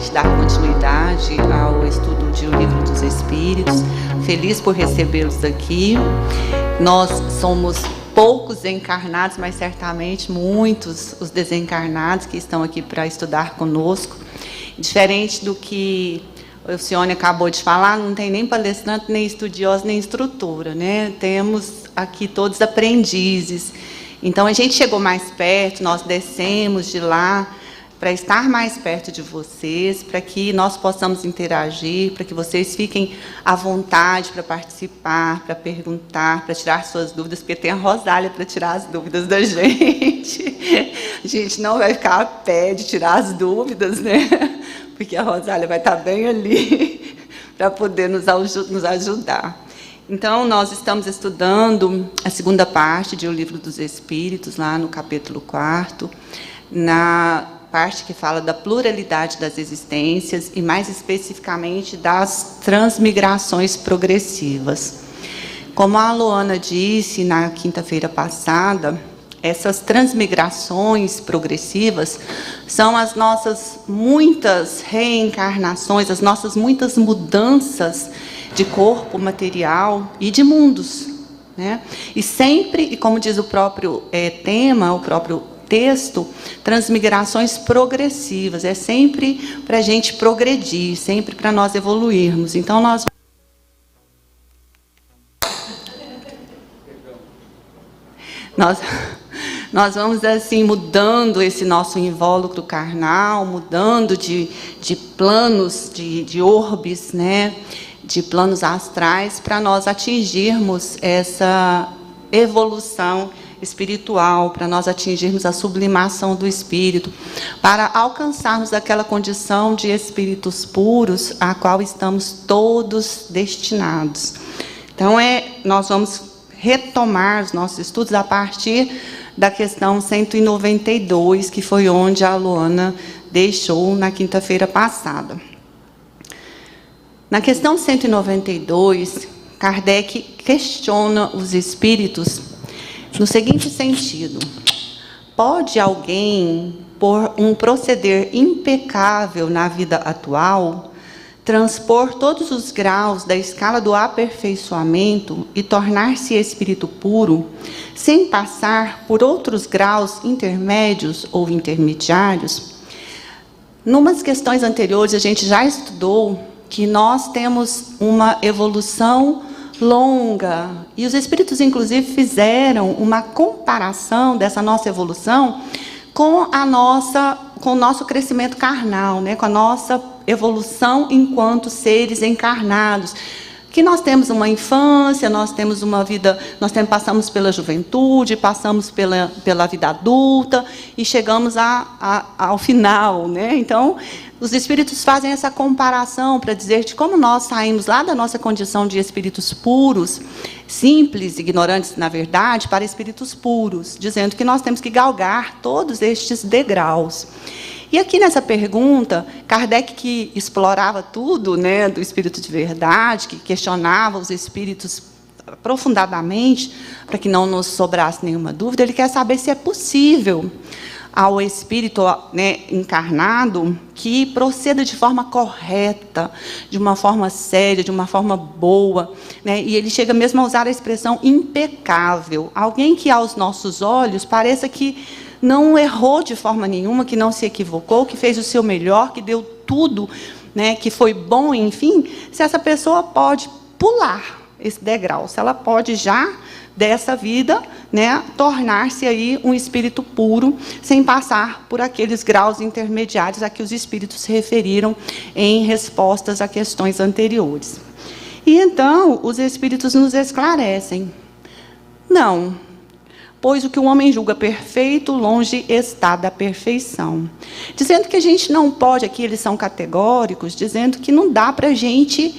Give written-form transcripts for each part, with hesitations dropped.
gente dar continuidade ao estudo de O Livro dos Espíritos. Feliz por recebê-los aqui. Nós somos poucos encarnados, mas certamente muitos os desencarnados que estão aqui para estudar conosco. Diferente do que o Cione acabou de falar, não tem nem palestrante, nem estudioso, nem instrutora, né? Temos aqui todos aprendizes. Então, a gente chegou mais perto, nós descemos de lá para estar mais perto de vocês, para que nós possamos interagir, para que vocês fiquem à vontade para participar, para perguntar, para tirar suas dúvidas, porque tem a Rosália para tirar as dúvidas da gente. A gente não vai ficar a pé de tirar as dúvidas, né? Porque a Rosália vai estar bem ali para poder nos ajudar. Então, nós estamos estudando a segunda parte de O Livro dos Espíritos, lá no capítulo 4º, na parte que fala da pluralidade das existências e, mais especificamente, das transmigrações progressivas. Como a Luana disse na quinta-feira passada, essas transmigrações progressivas são as nossas muitas reencarnações, as nossas muitas mudanças de corpo material e de mundos, né? E sempre, e como diz o próprio tema, o próprio texto, transmigrações progressivas, é sempre para a gente progredir, sempre para nós evoluirmos. Então, nós vamos, assim, mudando esse nosso invólucro carnal, mudando de planos, de orbes, né? De planos astrais, para nós atingirmos essa evolução espiritual, para nós atingirmos a sublimação do espírito, para alcançarmos aquela condição de espíritos puros a qual estamos todos destinados. Então, nós vamos retomar os nossos estudos a partir da questão 192, que foi onde a Luana deixou na quinta-feira passada. Na questão 192, Kardec questiona os espíritos no seguinte sentido: pode alguém, por um proceder impecável na vida atual, transpor todos os graus da escala do aperfeiçoamento e tornar-se espírito puro, sem passar por outros graus intermédios ou intermediários? Numas questões anteriores, a gente já estudou que nós temos uma evolução longa, e os espíritos, inclusive, fizeram uma comparação dessa nossa evolução com o nosso crescimento carnal, né? Com a nossa evolução enquanto seres encarnados. Que nós temos uma infância, nós temos uma vida, passamos pela juventude, passamos pela vida adulta e chegamos ao final, né? Então, os espíritos fazem essa comparação para dizer de como nós saímos lá da nossa condição de espíritos puros, simples, ignorantes, na verdade, para espíritos puros, dizendo que nós temos que galgar todos estes degraus. E aqui nessa pergunta, Kardec, que explorava tudo, né, do espírito de verdade, que questionava os espíritos aprofundadamente, para que não nos sobrasse nenhuma dúvida, ele quer saber se é possível ao espírito, né, encarnado que proceda de forma correta, de uma forma séria, de uma forma boa, né? E ele chega mesmo a usar a expressão impecável. Alguém que, aos nossos olhos, pareça que não errou de forma nenhuma, que não se equivocou, que fez o seu melhor, que deu tudo, né, que foi bom, enfim, se essa pessoa pode pular esse degrau, se ela pode já, dessa vida, né, tornar-se aí um espírito puro, sem passar por aqueles graus intermediários a que os espíritos se referiram em respostas a questões anteriores. E, então, os espíritos nos esclarecem. Não, pois o que o homem julga perfeito, longe está da perfeição. Dizendo que a gente não pode, aqui eles são categóricos, dizendo que não dá para a gente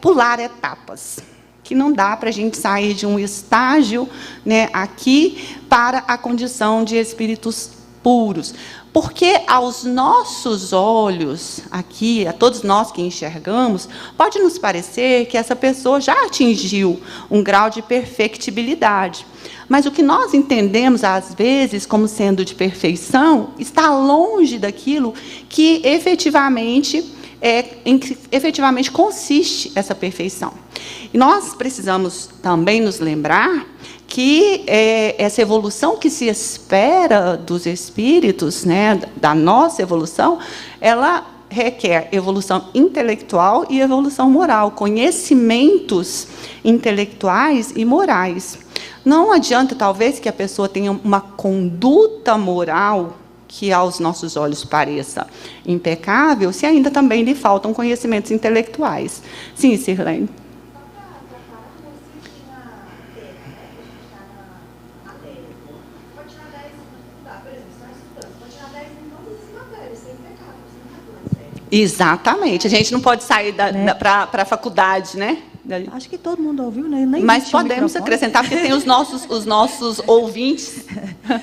pular etapas, que não dá para a gente sair de um estágio, né, aqui para a condição de espíritos puros, porque aos nossos olhos, aqui, a todos nós que enxergamos, pode nos parecer que essa pessoa já atingiu um grau de perfectibilidade. Mas o que nós entendemos, às vezes, como sendo de perfeição, está longe daquilo que efetivamente em que efetivamente consiste essa perfeição. E nós precisamos também nos lembrar que essa evolução que se espera dos espíritos, né, da nossa evolução, ela requer evolução intelectual e evolução moral, conhecimentos intelectuais e morais. Não adianta, talvez, que a pessoa tenha uma conduta moral que aos nossos olhos pareça impecável, se ainda também lhe faltam conhecimentos intelectuais. Sim, Sirlene. Exatamente. A gente não pode sair para a faculdade, né? Acho que todo mundo ouviu, né? Nem mas podemos acrescentar, porque tem os nossos ouvintes.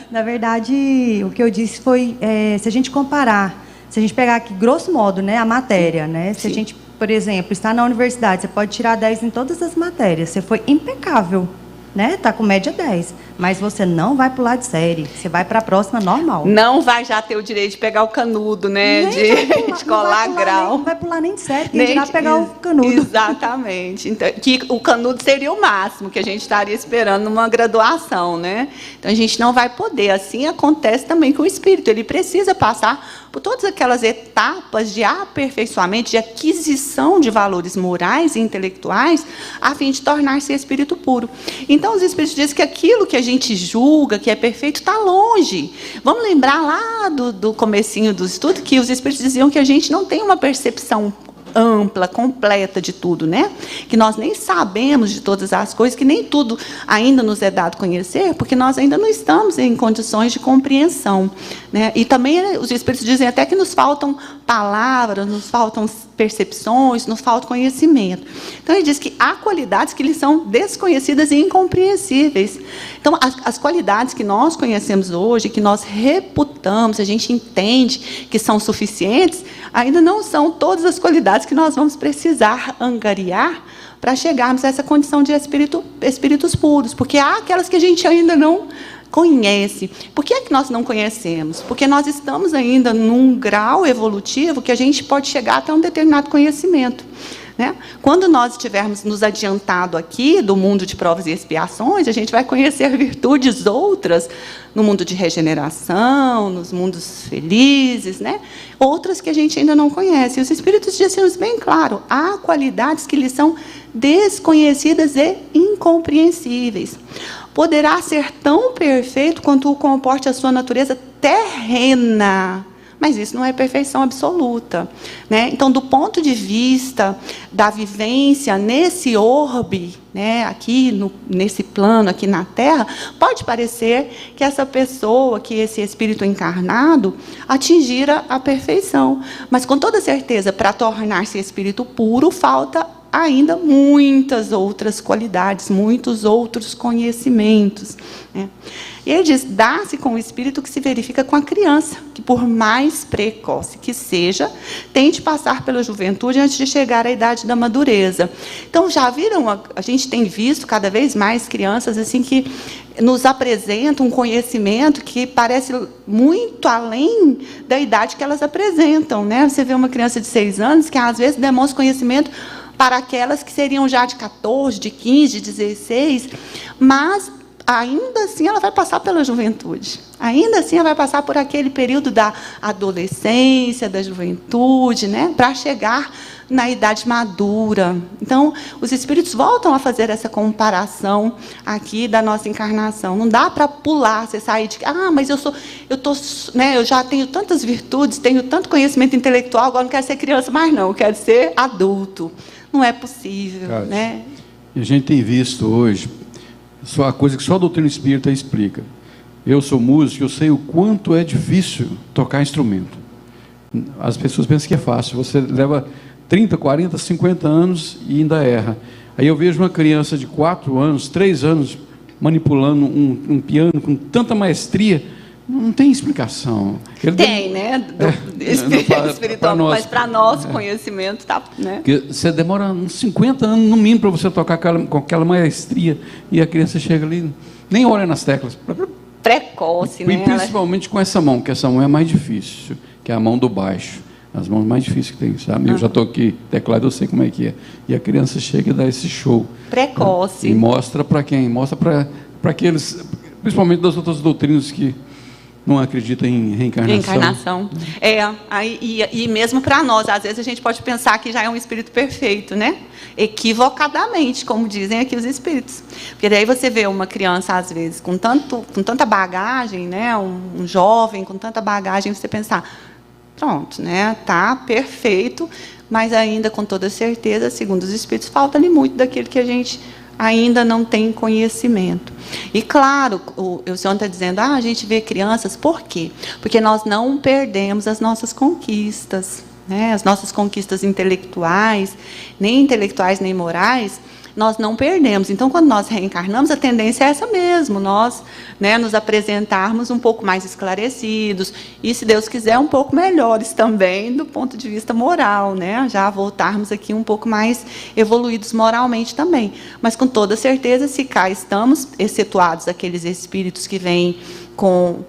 Na verdade, o que eu disse foi, se a gente comparar, se a gente pegar aqui, grosso modo, né, a matéria, né? Se a gente, por exemplo, está na universidade, você pode tirar 10 em todas as matérias, você foi impecável, né? Está com média 10, mas você não vai pular de série, você vai para a próxima normal. Não vai já ter o direito de pegar o canudo, né? De colar grau. Não vai pular nem de série, quem dirá pegar o canudo. Exatamente. Então, que o canudo seria o máximo que a gente estaria esperando numa graduação, né? Então, a gente não vai poder. Assim acontece também com o espírito. Ele precisa passar por todas aquelas etapas de aperfeiçoamento, de aquisição de valores morais e intelectuais, a fim de tornar-se espírito puro. Então, os espíritos dizem que aquilo que a gente julga que é perfeito está longe. Vamos lembrar lá do comecinho do estudo que os espíritos diziam que a gente não tem uma percepção ampla, completa de tudo, né? Que nós nem sabemos de todas as coisas, que nem tudo ainda nos é dado conhecer, porque nós ainda não estamos em condições de compreensão, né? E também os espíritos dizem até que nos faltam palavras, nos faltam percepções, nos falta conhecimento. Então, ele diz que há qualidades que lhes são desconhecidas e incompreensíveis. Então, as qualidades que nós conhecemos hoje, que nós reputamos, a gente entende que são suficientes, ainda não são todas as qualidades que nós vamos precisar angariar para chegarmos a essa condição de espíritos puros, porque há aquelas que a gente ainda não conhece. Por que é que nós não conhecemos? Porque nós estamos ainda num grau evolutivo que a gente pode chegar até um determinado conhecimento, né? Quando nós estivermos nos adiantado aqui do mundo de provas e expiações, a gente vai conhecer virtudes outras no mundo de regeneração, nos mundos felizes, né? Outras que a gente ainda não conhece. E os espíritos dizem-nos bem claro, há qualidades que lhes são desconhecidas e incompreensíveis. Poderá ser tão perfeito quanto o comporte a sua natureza terrena, mas isso não é perfeição absoluta, né? Então, do ponto de vista da vivência nesse orbe, né, aqui nesse plano, aqui na Terra, pode parecer que essa pessoa, que esse espírito encarnado, atingira a perfeição. Mas, com toda certeza, para tornar-se espírito puro, falta ainda muitas outras qualidades, muitos outros conhecimentos, né? E ele diz, dá-se com o espírito que se verifica com a criança, que por mais precoce que seja, tente passar pela juventude antes de chegar à idade da madureza. Então, já viram, a gente tem visto cada vez mais crianças assim que nos apresentam um conhecimento que parece muito além da idade que elas apresentam, né? Você vê uma criança de 6 anos que, às vezes, demonstra conhecimento para aquelas que seriam já de 14, de 15, de 16, mas ainda assim ela vai passar pela juventude. Ainda assim ela vai passar por aquele período da adolescência, da juventude, né, para chegar na idade madura. Então, os espíritos voltam a fazer essa comparação aqui da nossa encarnação. Não dá para pular, você sair de, mas eu já tenho tantas virtudes, tenho tanto conhecimento intelectual, agora não quero ser criança mais não, eu quero ser adulto. Não é possível, Cátia, né? E a gente tem visto hoje só a coisa que só a doutrina espírita explica. Eu sou músico, eu sei o quanto é difícil tocar instrumento. As pessoas pensam que é fácil, você leva 30, 40, 50 anos e ainda erra. Aí eu vejo uma criança de 4 anos, 3 anos, manipulando um piano com tanta maestria, Não tem explicação. Tem, né? Espiritual, mas para nosso conhecimento, tá, né? Porque você demora uns 50 anos no mínimo para você tocar com aquela maestria, e a criança chega ali, nem olha nas teclas. Precoce, né? E principalmente com essa mão, que essa mão é mais difícil, que é a mão do baixo. As mãos mais difíceis que tem, sabe? Eu já toquei teclado, eu sei como é que é. E a criança chega e dá esse show. Precoce. E mostra para quem? Mostra para aqueles, principalmente das outras doutrinas que não acreditam em reencarnação. E mesmo para nós, às vezes a gente pode pensar que já é um espírito perfeito, né? Equivocadamente, como dizem aqui os espíritos. Porque daí você vê uma criança, às vezes, com tanta bagagem, né? Um jovem com tanta bagagem, você pensar, pronto, né? Tá perfeito, mas ainda com toda certeza, segundo os espíritos, falta-lhe muito daquilo que a gente ainda não tem conhecimento. E claro, o senhor está dizendo, a gente vê crianças, por quê? Porque nós não perdemos as nossas conquistas, né? As nossas conquistas intelectuais, nem morais, nós não perdemos. Então, quando nós reencarnamos, a tendência é essa mesmo, nós, né, nos apresentarmos um pouco mais esclarecidos, e, se Deus quiser, um pouco melhores também, do ponto de vista moral, né? Já voltarmos aqui um pouco mais evoluídos moralmente também. Mas, com toda certeza, se cá estamos, excetuados aqueles espíritos que vêm com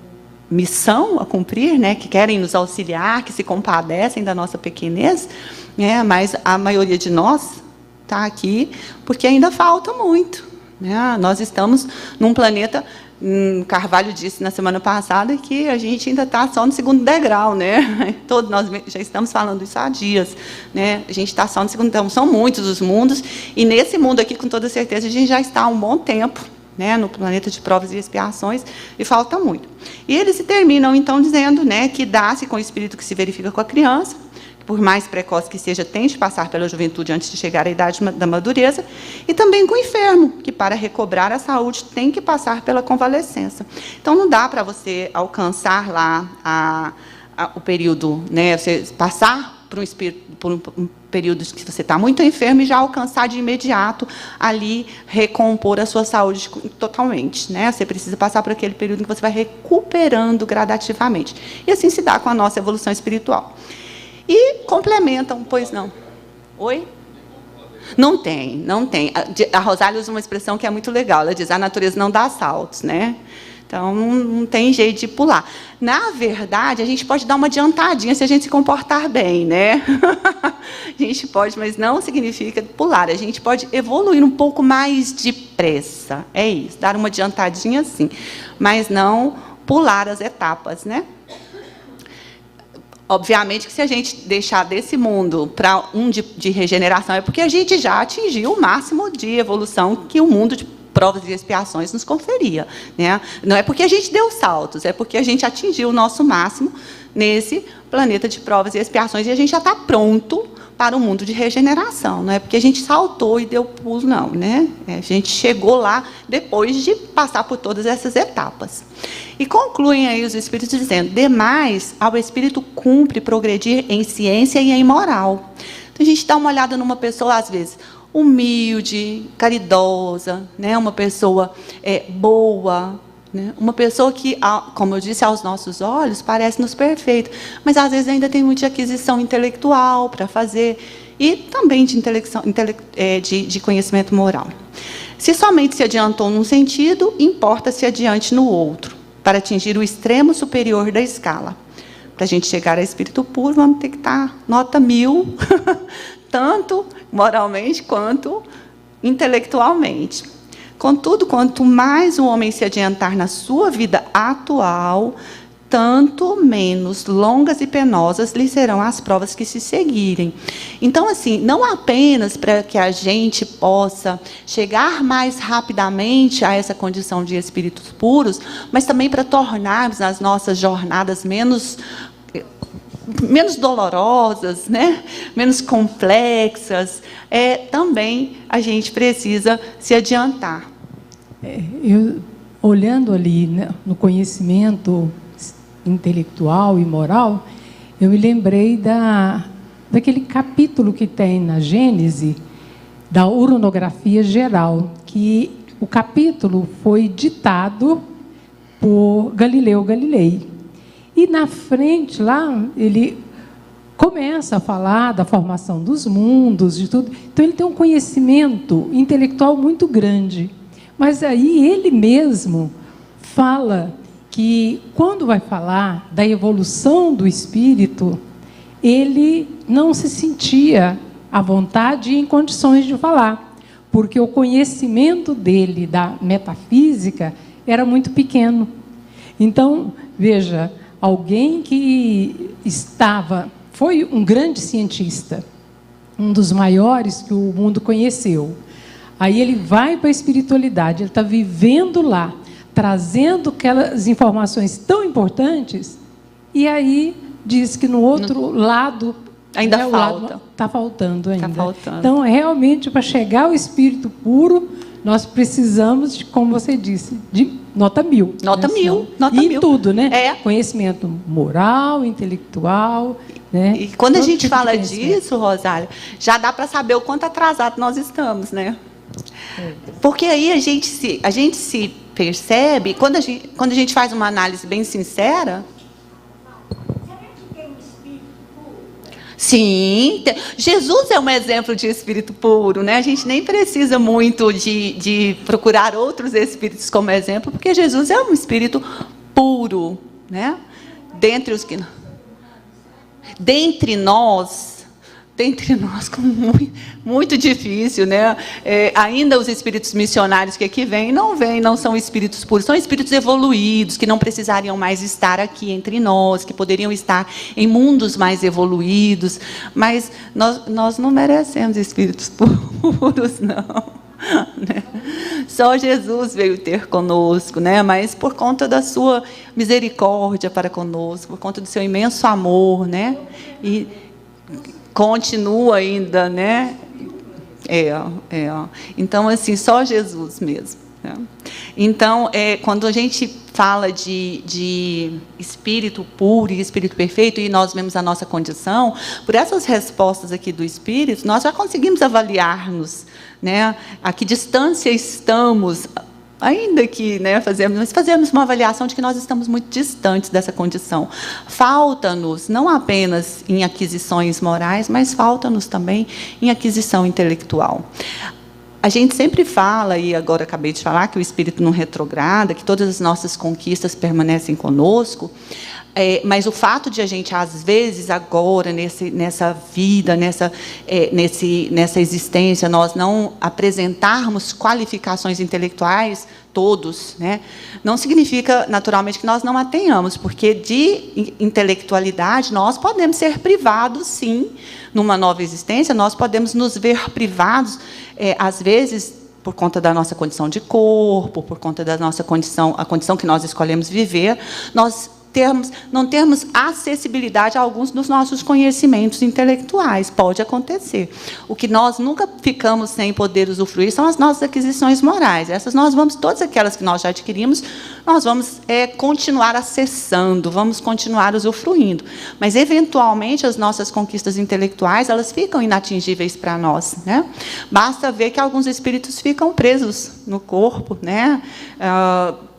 missão a cumprir, né, que querem nos auxiliar, que se compadecem da nossa pequenez, né, mas a maioria de nós está aqui porque ainda falta muito, né? Nós estamos num planeta, Carvalho disse na semana passada que a gente ainda está só no segundo degrau, né? Todos nós já estamos falando isso há dias, né? A gente está só no segundo degrau, são muitos os mundos, e nesse mundo aqui, com toda certeza, a gente já está há um bom tempo, né, no planeta de provas e expiações, e falta muito. E eles terminam, então, dizendo, né, que dá-se com o espírito que se verifica com a criança, por mais precoce que seja, tem de passar pela juventude antes de chegar à idade da madureza, e também com o enfermo, que para recobrar a saúde tem que passar pela convalescença. Então, não dá para você alcançar lá o período, né, você passar por um período que você está muito enfermo e já alcançar de imediato ali recompor a sua saúde totalmente, né? Você precisa passar por aquele período em que você vai recuperando gradativamente. E assim se dá com a nossa evolução espiritual. E complementam, pois não. Oi? Não tem, não tem. A Rosália usa uma expressão que é muito legal. Ela diz, a natureza não dá saltos, né? Então, não tem jeito de pular. Na verdade, a gente pode dar uma adiantadinha se a gente se comportar bem, né? A gente pode, mas não significa pular. A gente pode evoluir um pouco mais depressa. É isso, dar uma adiantadinha sim. Mas não pular as etapas, né? Obviamente que se a gente deixar desse mundo para um de regeneração, é porque a gente já atingiu o máximo de evolução que o mundo de provas e expiações nos conferia, né? Não é porque a gente deu saltos, é porque a gente atingiu o nosso máximo nesse planeta de provas e expiações, e a gente já está pronto para o mundo de regeneração. Não é porque a gente saltou e deu pulo, não, né? A gente chegou lá depois de passar por todas essas etapas. E concluem aí os espíritos dizendo, demais ao espírito cumpre progredir em ciência e em moral. Então, a gente dá uma olhada numa pessoa, às vezes, humilde, caridosa, né? Uma pessoa boa, né? Uma pessoa que, como eu disse, aos nossos olhos, parece-nos perfeita, mas, às vezes, ainda tem muita aquisição intelectual para fazer, e também de conhecimento moral. Se somente se adiantou num sentido, importa se adiante no outro, para atingir o extremo superior da escala. Para a gente chegar a espírito puro, vamos ter que estar nota 1000, tanto moralmente quanto intelectualmente. Contudo, quanto mais o homem se adiantar na sua vida atual, tanto menos longas e penosas lhe serão as provas que se seguirem. Então, assim, não apenas para que a gente possa chegar mais rapidamente a essa condição de espíritos puros, mas também para tornarmos as nossas jornadas menos dolorosas, né? Menos complexas, também a gente precisa se adiantar. Eu, olhando ali, né, no conhecimento intelectual e moral, eu me lembrei daquele capítulo que tem na Gênese, da uranografia geral, que o capítulo foi ditado por Galileu Galilei. E na frente, lá, ele começa a falar da formação dos mundos, de tudo. Então, ele tem um conhecimento intelectual muito grande. Mas aí ele mesmo fala que, quando vai falar da evolução do espírito, ele não se sentia à vontade e em condições de falar, porque o conhecimento dele da metafísica era muito pequeno. Então, veja, alguém que foi um grande cientista, um dos maiores que o mundo conheceu. Aí ele vai para a espiritualidade, ele está vivendo lá, trazendo aquelas informações tão importantes, e aí diz que no outro lado ainda falta. Está faltando ainda. Tá faltando. Então, realmente, para chegar ao espírito puro, nós precisamos, como você disse, de nota 1000. Nota 1000. Nota e 1000. Tudo, né? É. Conhecimento moral, intelectual. Né? E quando a Todo gente tipo de fala conhecimento. disso, Rosália, já dá para saber o quanto atrasado nós estamos, né? Porque aí a gente se percebe, quando a gente faz uma análise bem sincera. Sim, Jesus é um exemplo de espírito puro, né? A gente nem precisa muito de procurar outros espíritos como exemplo, porque Jesus é um espírito puro, né? Dentre como muito difícil, né? Ainda os espíritos missionários que aqui vêm, não são espíritos puros, são espíritos evoluídos, que não precisariam mais estar aqui entre nós, que poderiam estar em mundos mais evoluídos, mas nós não merecemos espíritos puros, não. Né? Só Jesus veio ter conosco, né? Mas por conta da sua misericórdia para conosco, por conta do seu imenso amor, né? E continua ainda, né? Então, assim, só Jesus mesmo. Né? Então, quando a gente fala de espírito puro e espírito perfeito, e nós vemos a nossa condição, por essas respostas aqui do espírito, nós já conseguimos avaliar-nos, né? A que distância estamos, ainda que, né, fazemos uma avaliação de que nós estamos muito distantes dessa condição. Falta-nos, não apenas em aquisições morais, mas falta-nos também em aquisição intelectual. A gente sempre fala, e agora acabei de falar, que o espírito não retrograda, que todas as nossas conquistas permanecem conosco, mas o fato de a gente, às vezes, agora, nessa vida, nessa existência, nós não apresentarmos qualificações intelectuais, todos, né, não significa, naturalmente, que nós não a tenhamos, porque de intelectualidade nós podemos ser privados, sim, numa nova existência, nós podemos nos ver privados, às vezes, por conta da nossa condição de corpo, por conta da nossa condição, a condição que nós escolhemos viver, nós não termos acessibilidade a alguns dos nossos conhecimentos intelectuais. Pode acontecer. O que nós nunca ficamos sem poder usufruir são as nossas aquisições morais. Todas aquelas que nós já adquirimos, nós vamos continuar acessando, vamos continuar usufruindo. Mas, eventualmente, as nossas conquistas intelectuais, elas ficam inatingíveis para nós, né? Basta ver que alguns espíritos ficam presos no corpo, né?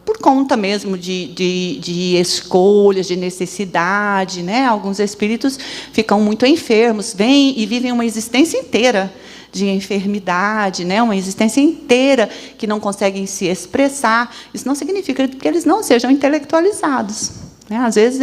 Por conta mesmo de escolhas, de necessidade, né? Alguns espíritos ficam muito enfermos, vêm e vivem uma existência inteira de enfermidade, né? Uma existência inteira que não conseguem se expressar. Isso não significa que eles não sejam intelectualizados. Né? Às vezes,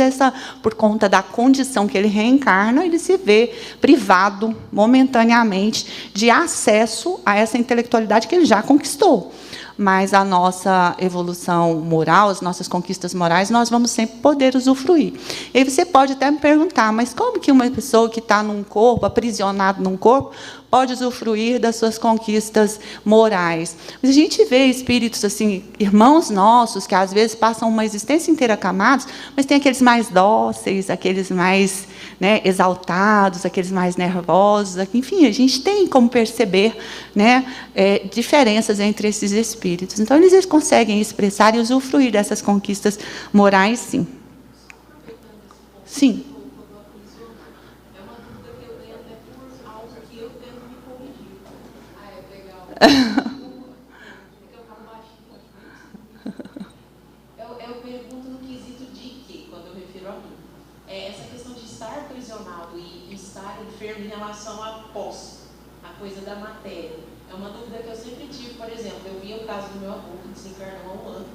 por conta da condição que ele reencarna, ele se vê privado, momentaneamente, de acesso a essa intelectualidade que ele já conquistou. Mas a nossa evolução moral, as nossas conquistas morais, nós vamos sempre poder usufruir. E aí você pode até me perguntar, mas como que uma pessoa que está num corpo, aprisionada num corpo, pode usufruir das suas conquistas morais? Mas a gente vê espíritos, assim, irmãos nossos, que às vezes passam uma existência inteira acamados, mas tem aqueles mais dóceis, aqueles mais, né, exaltados, aqueles mais nervosos. Enfim, a gente tem como perceber, né, diferenças entre esses espíritos. Então, eles conseguem expressar e usufruir dessas conquistas morais, sim. Sim. Eu estar aprisionado e estar enfermo em relação à posse, a coisa da matéria. É uma dúvida que eu sempre tive. Por exemplo, eu vi o caso do meu avô, que desencarnou há um ano,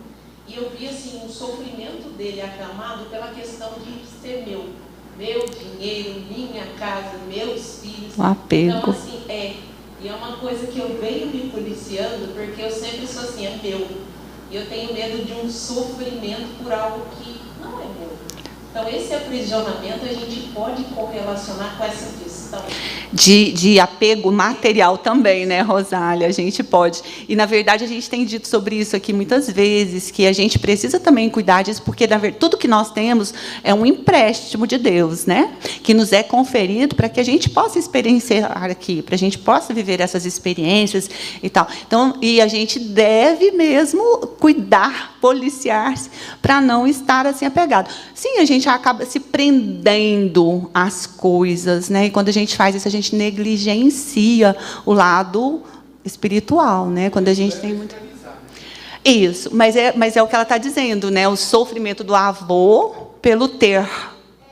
e eu vi assim, um sofrimento dele aclamado pela questão de ser meu dinheiro, minha casa, meus filhos. O apego. Então, assim, e é uma coisa que eu venho me policiando, porque eu sempre sou assim, é meu. E eu tenho medo de um sofrimento por algo que não é meu. Então, esse aprisionamento a gente pode correlacionar com essa questão. De apego material também, né, Rosália? A gente pode. E, na verdade, a gente tem dito sobre isso aqui muitas vezes, que a gente precisa também cuidar disso, porque, na verdade, tudo que nós temos é um empréstimo de Deus, né? Que nos é conferido para que a gente possa experienciar aqui, para a gente possa viver essas experiências e tal. Então, e a gente deve mesmo cuidar, policiar-se, para não estar assim apegado. Sim, a gente acaba se prendendo às coisas, né? E quando a gente faz isso, a gente negligencia o lado espiritual, né? Quando a gente tem muito... Isso, mas é o que ela está dizendo, né? O sofrimento do avô pelo ter,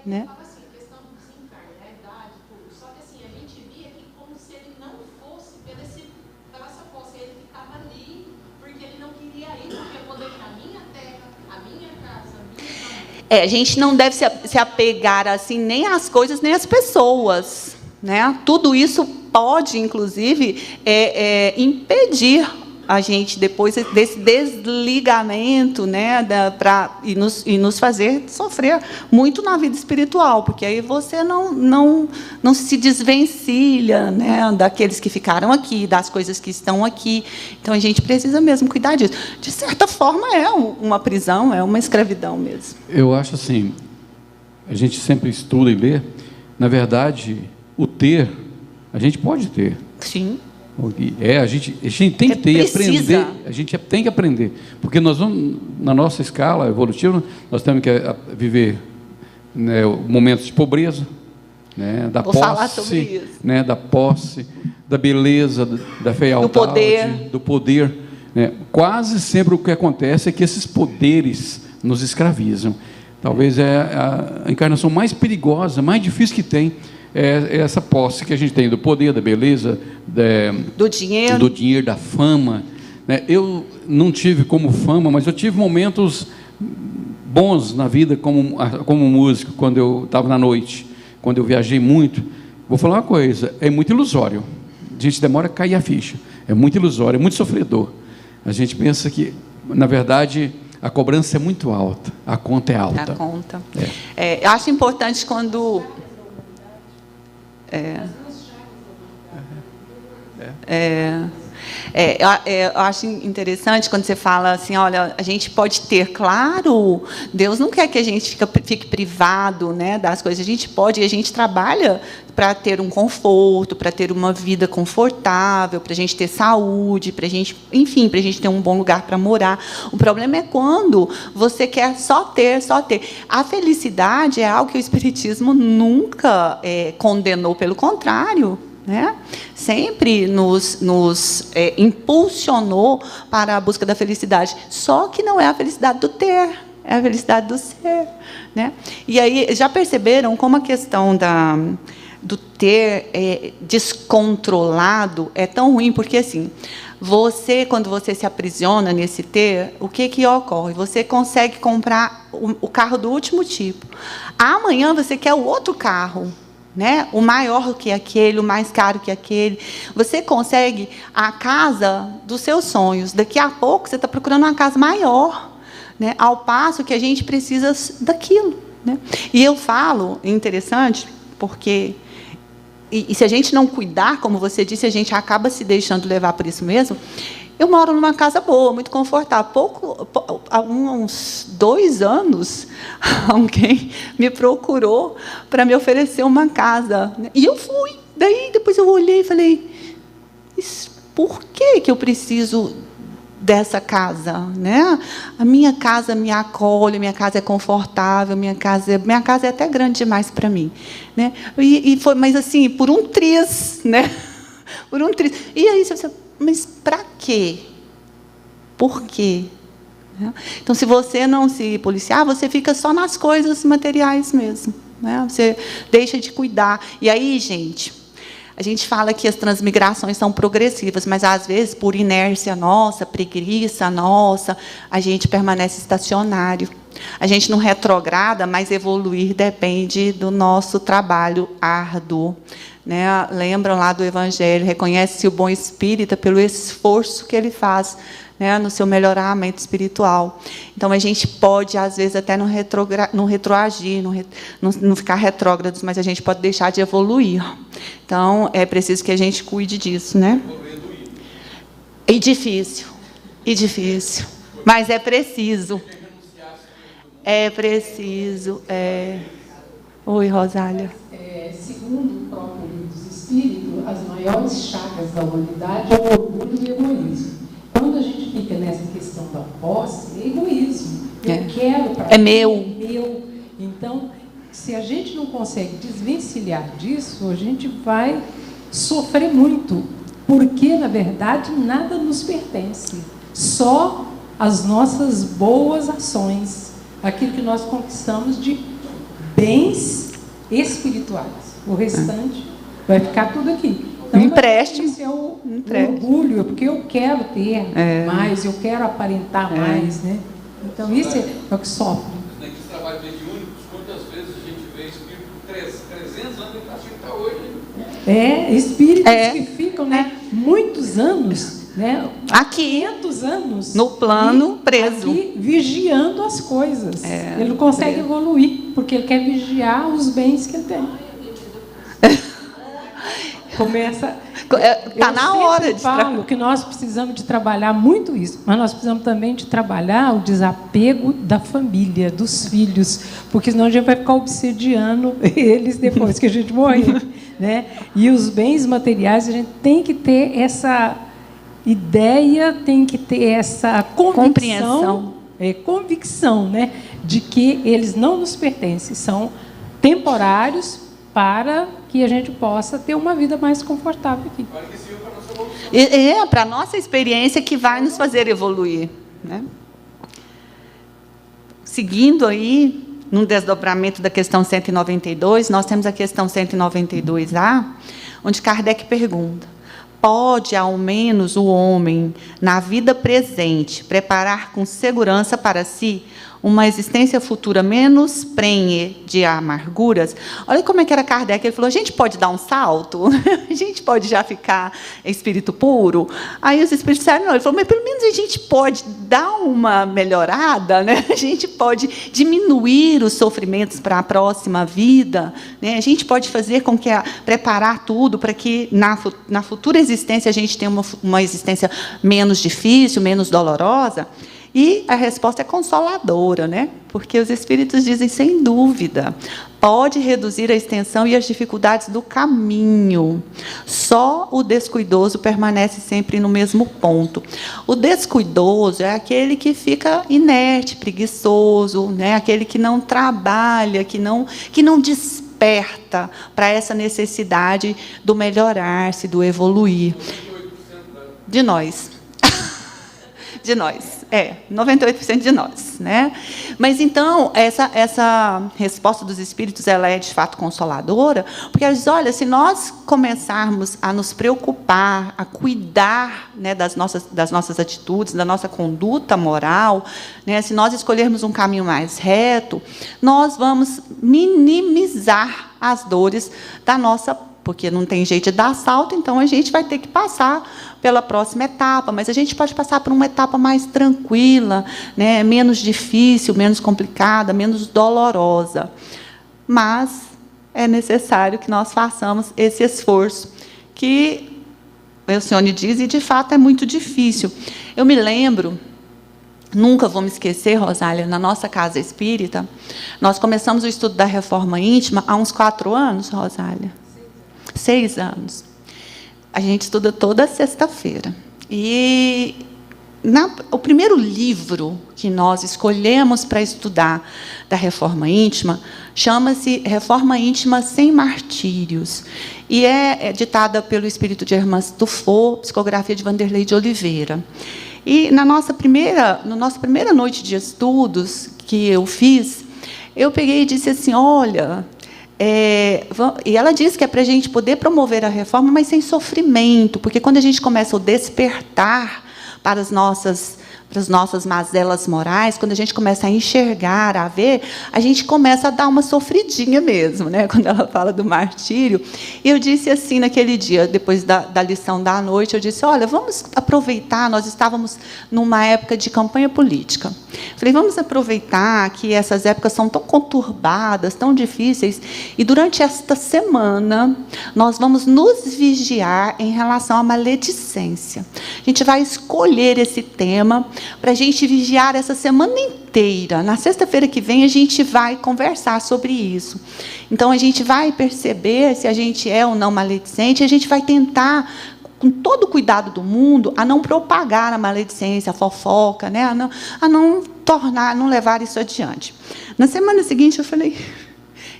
né? Assim, questão do desencarne, né? Idade, tudo. Só que assim, a gente via que como se ele não fosse pela essa posse, ele ficava ali, porque ele não queria ir, porque eu vou deixar a minha terra, a minha casa, a minha família. A gente não deve se apegar assim nem às coisas nem às pessoas, né? Tudo isso pode, inclusive, impedir a gente depois desse desligamento, né, e nos fazer sofrer muito na vida espiritual, porque aí você não se desvencilha, né, daqueles que ficaram aqui, das coisas que estão aqui. Então a gente precisa mesmo cuidar disso. De certa forma é uma prisão, é uma escravidão mesmo. Eu acho assim, a gente sempre estuda e lê, na verdade, o ter, a gente pode ter. Sim. A gente tem que ter e precisa. aprender. A gente tem que aprender, porque nós vamos, na nossa escala evolutiva, nós temos que viver, né, momentos de pobreza, né, da Vou posse, falar sobre isso. né, da posse, da beleza, da fealdade, do poder. Né? Quase sempre o que acontece é que esses poderes nos escravizam. Talvez a encarnação mais perigosa, mais difícil que tem, é essa posse que a gente tem do poder, da beleza, do dinheiro, da fama. Né? Eu não tive como fama, mas eu tive momentos bons na vida como músico, quando eu estava na noite, quando eu viajei muito. Vou falar uma coisa, é muito ilusório. A gente demora a cair a ficha. É muito ilusório, é muito sofredor. A gente pensa que, na verdade, a cobrança é muito alta, a conta é alta. A conta. Eu acho importante quando... eu acho interessante quando você fala assim, olha, a gente pode ter, claro, Deus não quer que a gente fique privado, né, das coisas, a gente pode, e a gente trabalha para ter um conforto, para ter uma vida confortável, para a gente ter saúde, para a gente, enfim, para a gente ter um bom lugar para morar. O problema é quando você quer só ter. A felicidade é algo que o Espiritismo nunca condenou, pelo contrário, né? Sempre nos impulsionou para a busca da felicidade. Só que não é a felicidade do ter, é a felicidade do ser, né? E aí, já perceberam como a questão do ter descontrolado é tão ruim? Porque, assim, quando você se aprisiona nesse ter, o que ocorre? Você consegue comprar o carro do último tipo. Amanhã você quer o outro carro, né? O maior que aquele, o mais caro que aquele. Você consegue a casa dos seus sonhos. Daqui a pouco você está procurando uma casa maior, né? Ao passo que a gente precisa daquilo, né? E eu falo, interessante, porque se a gente não cuidar, como você disse, a gente acaba se deixando levar por isso mesmo. Eu moro numa casa boa, muito confortável. Há uns 2 anos, alguém me procurou para me oferecer uma casa. E eu fui. Daí, depois eu olhei e falei, por que eu preciso dessa casa, né? A minha casa me acolhe, minha casa é confortável, minha casa é até grande demais para mim, né? E foi, mas assim, por um triz, né? Por um triz. E aí você, mas para quê? Por quê? Então, se você não se policiar, você fica só nas coisas materiais mesmo. né? Você deixa de cuidar. E aí, gente, a gente fala que as transmigrações são progressivas, mas, às vezes, por inércia nossa, preguiça nossa, a gente permanece estacionário. A gente não retrograda, mas evoluir depende do nosso trabalho árduo. Né? Lembram lá do Evangelho, reconhece-se o bom espírita pelo esforço que ele faz, né, no seu melhoramento espiritual. Então, a gente pode, às vezes, até não retroagir, não ficar retrógrados, mas a gente pode deixar de evoluir. Então, é preciso que a gente cuide disso. Né? E difícil, mas é preciso. É preciso. Oi, Rosália. Segundo o próprio Livro dos Espíritos, as maiores chagas da humanidade é o orgulho e o egoísmo. Quando a gente fica nessa questão da posse, é egoísmo. Eu quero para mim, meu. É meu. Então, se a gente não consegue desvencilhar disso, a gente vai sofrer muito, porque, na verdade, nada nos pertence. Só as nossas boas ações, aquilo que nós conquistamos de bens espirituais. O restante vai ficar tudo aqui. Então, empréstimo. Isso é o orgulho, porque eu quero ter mais, eu quero aparentar mais, né? Então, isso é o que sofre. Naquele trabalho mediúnicos, quantas vezes a gente vê espírito com 300 anos e acha que está hoje. Espíritos que ficam, né, muitos anos, né, aqui, 500 anos, no plano preso, aqui, vigiando as coisas. Ele não consegue evoluir, porque ele quer vigiar os bens que ele tem. Começa. Está na hora de falo que nós precisamos de trabalhar muito isso, mas nós precisamos também de trabalhar o desapego da família, dos filhos, porque senão a gente vai ficar obsediando eles depois que a gente morrer, né? E os bens materiais, a gente tem que ter essa ideia, tem que ter essa convicção, né, de que eles não nos pertencem, são temporários, para que a gente possa ter uma vida mais confortável aqui. Para a nossa experiência que vai nos fazer evoluir. Né? Seguindo aí, num desdobramento da questão 192, nós temos a questão 192A, onde Kardec pergunta: pode, ao menos, o homem, na vida presente, preparar com segurança para si uma existência futura menos prenhe de amarguras? Olha como é que era Kardec. Ele falou: a gente pode dar um salto? A gente pode já ficar espírito puro? Aí os espíritos disseram: não. Ele falou: mas pelo menos a gente pode dar uma melhorada, né? A gente pode diminuir os sofrimentos para a próxima vida, né? A gente pode fazer com que preparar tudo para que na futura existência a gente tenha uma existência menos difícil, menos dolorosa. E a resposta é consoladora, né? Porque os espíritos dizem, sem dúvida, pode reduzir a extensão e as dificuldades do caminho. Só o descuidoso permanece sempre no mesmo ponto. O descuidoso é aquele que fica inerte, preguiçoso, né? Aquele que não trabalha, que não desperta para essa necessidade do melhorar-se, do evoluir. De nós. De nós. 98% de nós. Né? Mas, então, essa resposta dos espíritos ela é, de fato, consoladora, porque eles dizem: olha, se nós começarmos a nos preocupar, a cuidar, né, das nossas atitudes, da nossa conduta moral, né, se nós escolhermos um caminho mais reto, nós vamos minimizar as dores da nossa, porque não tem jeito de dar salto, então a gente vai ter que passar pela próxima etapa, mas a gente pode passar por uma etapa mais tranquila, né, menos difícil, menos complicada, menos dolorosa. Mas é necessário que nós façamos esse esforço, que o Alcione diz, e de fato é muito difícil. Eu me lembro, nunca vou me esquecer, Rosália, na nossa casa espírita, nós começamos o estudo da reforma íntima há uns 4 anos, Rosália. 6 anos. A gente estuda toda sexta-feira. E o primeiro livro que nós escolhemos para estudar da Reforma Íntima chama-se Reforma Íntima Sem Martírios. E é ditada pelo espírito de Hermance Dufour, psicografia de Vanderlei de Oliveira. E na nossa primeira noite de estudos que eu fiz, eu peguei e disse assim: olha, e ela diz que é para a gente poder promover a reforma, mas sem sofrimento, porque quando a gente começa a despertar para as nossas mazelas morais, quando a gente começa a enxergar, a ver, a gente começa a dar uma sofridinha mesmo, né? Quando ela fala do martírio. E eu disse assim naquele dia, depois da lição da noite, eu disse, olha, vamos aproveitar, nós estávamos numa época de campanha política. Falei, vamos aproveitar que essas épocas são tão conturbadas, tão difíceis, e durante esta semana nós vamos nos vigiar em relação à maledicência. A gente vai escolher esse tema para a gente vigiar essa semana inteira. Na sexta-feira que vem, a gente vai conversar sobre isso. Então, a gente vai perceber se a gente é ou não maledicente, a gente vai tentar, com todo o cuidado do mundo, a não propagar a maledicência, a fofoca, né? a não levar isso adiante. Na semana seguinte, eu falei,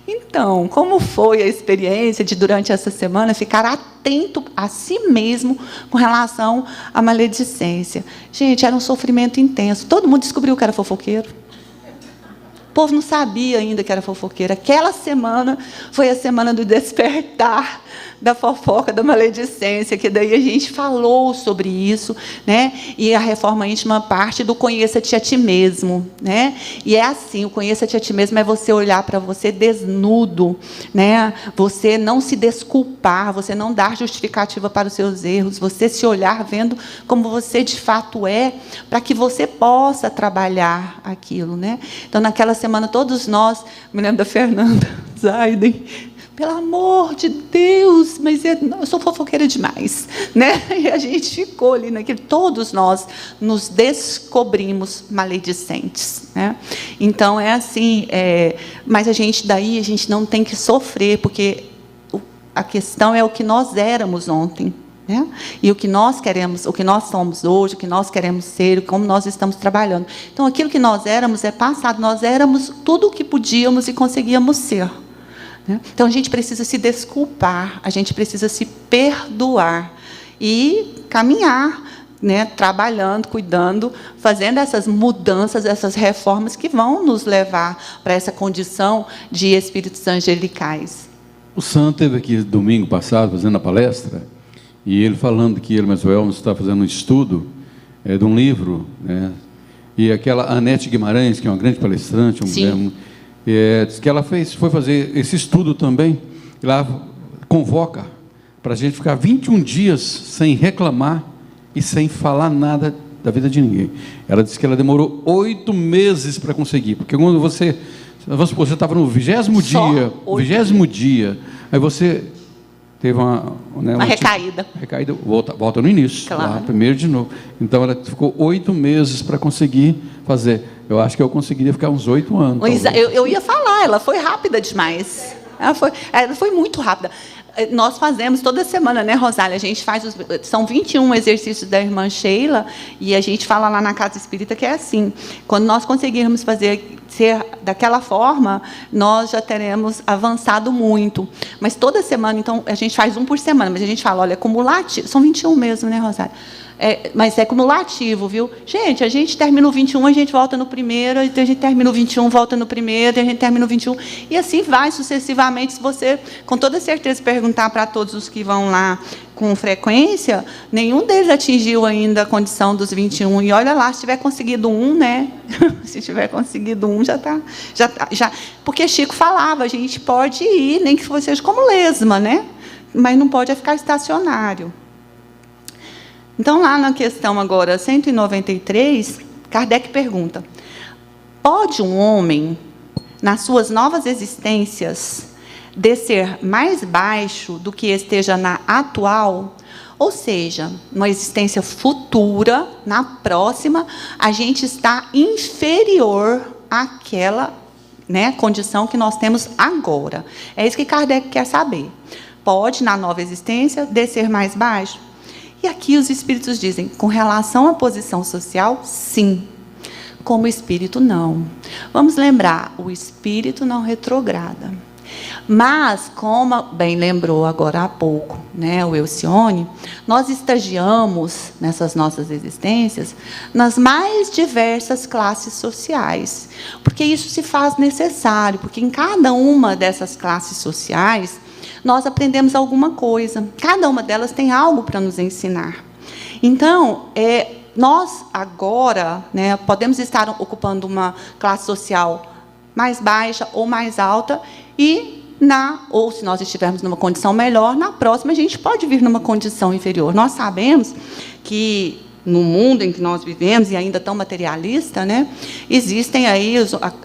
então, como foi a experiência de, durante essa semana, ficar atento a si mesmo com relação à maledicência? Gente, era um sofrimento intenso. Todo mundo descobriu que era fofoqueiro. O povo não sabia ainda que era fofoqueiro. Aquela semana foi a semana do despertar da fofoca, da maledicência, que daí a gente falou sobre isso, né? E a reforma íntima parte do conheça-te a ti mesmo, né? E é assim, o conheça-te a ti mesmo é você olhar para você desnudo, né? Você não se desculpar, você não dar justificativa para os seus erros, você se olhar vendo como você de fato é, para que você possa trabalhar aquilo, né? Então, naquela semana, todos nós, me lembro da Fernanda Zaiden, pelo amor de Deus, mas eu sou fofoqueira demais, né? E a gente ficou ali naquele. Todos nós nos descobrimos maledicentes, né? Então é assim. Mas a gente não tem que sofrer, porque a questão é o que nós éramos ontem, né? E o que nós queremos, o que nós somos hoje, o que nós queremos ser, como nós estamos trabalhando. Então, aquilo que nós éramos é passado. Nós éramos tudo o que podíamos e conseguíamos ser. Então, a gente precisa se desculpar, a gente precisa se perdoar e caminhar, né, trabalhando, cuidando, fazendo essas mudanças, essas reformas que vão nos levar para essa condição de espíritos angelicais. O Sam esteve aqui domingo passado fazendo a palestra, e ele falando que ele, mas o Elmo está fazendo um estudo de um livro, né, e aquela Anete Guimarães, que é uma grande palestrante, uma mulher, diz que ela foi fazer esse estudo também, e lá convoca para a gente ficar 21 dias sem reclamar e sem falar nada da vida de ninguém. Ela disse que ela demorou 8 meses para conseguir, porque quando você estava no 20º dia, aí você teve uma recaída. Volta no início, claro. Lá, primeiro de novo. Então, ela ficou 8 meses para conseguir fazer. Eu acho que eu conseguiria ficar uns 8 anos. Eu ia falar, ela foi rápida demais. Ela foi muito rápida. Nós fazemos toda semana, né, Rosália? A gente faz são 21 exercícios da irmã Sheila, e a gente fala lá na Casa Espírita que é assim: quando nós conseguirmos ser daquela forma, nós já teremos avançado muito. Mas toda semana, então, a gente faz um por semana, mas a gente fala, olha, cumulativo, são 21 mesmo, né, Rosália? Mas é cumulativo, viu? Gente, a gente termina o 21, a gente volta no primeiro, a gente termina o 21, volta no primeiro, a gente termina o 21, e assim vai sucessivamente. Se você, com toda certeza, perguntar para todos os que vão lá com frequência, nenhum deles atingiu ainda a condição dos 21. E olha lá, se tiver conseguido um, né? Se tiver conseguido um, já está. Porque Chico falava, a gente pode ir, nem que seja como lesma, né? Mas não pode ficar estacionário. Então, lá na questão agora 193, Kardec pergunta: pode um homem, nas suas novas existências, descer mais baixo do que esteja na atual? Ou seja, numa existência futura, na próxima, a gente está inferior àquela, né, condição que nós temos agora. É isso que Kardec quer saber. Pode, na nova existência, descer mais baixo? E aqui os espíritos dizem, com relação à posição social, sim. Como espírito, não. Vamos lembrar, o espírito não retrograda. Mas, como bem lembrou agora há pouco, né, o Elcione, nós estagiamos nessas nossas existências nas mais diversas classes sociais, porque isso se faz necessário, porque em cada uma dessas classes sociais nós aprendemos alguma coisa, cada uma delas tem algo para nos ensinar. Então, nós agora, né, podemos estar ocupando uma classe social mais baixa ou mais alta, ou se nós estivermos numa condição melhor, na próxima a gente pode vir numa condição inferior. Nós sabemos que no mundo em que nós vivemos, e ainda tão materialista, né, existem aí,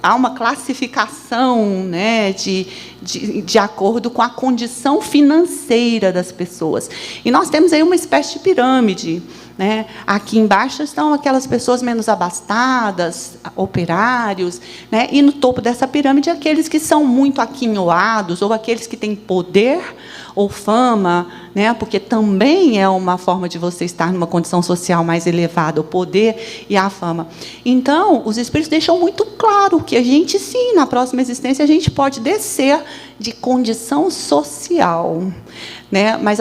há uma classificação, né, de acordo com a condição financeira das pessoas. E nós temos aí uma espécie de pirâmide, né? Aqui embaixo estão aquelas pessoas menos abastadas, operários, né? E no topo dessa pirâmide, aqueles que são muito aquinhoados, ou aqueles que têm poder ou fama, né? Porque também é uma forma de você estar numa condição social mais elevada, o poder e a fama. Então, os espíritos deixam muito claro que a gente, sim, na próxima existência, a gente pode descer de condição social, né? Mas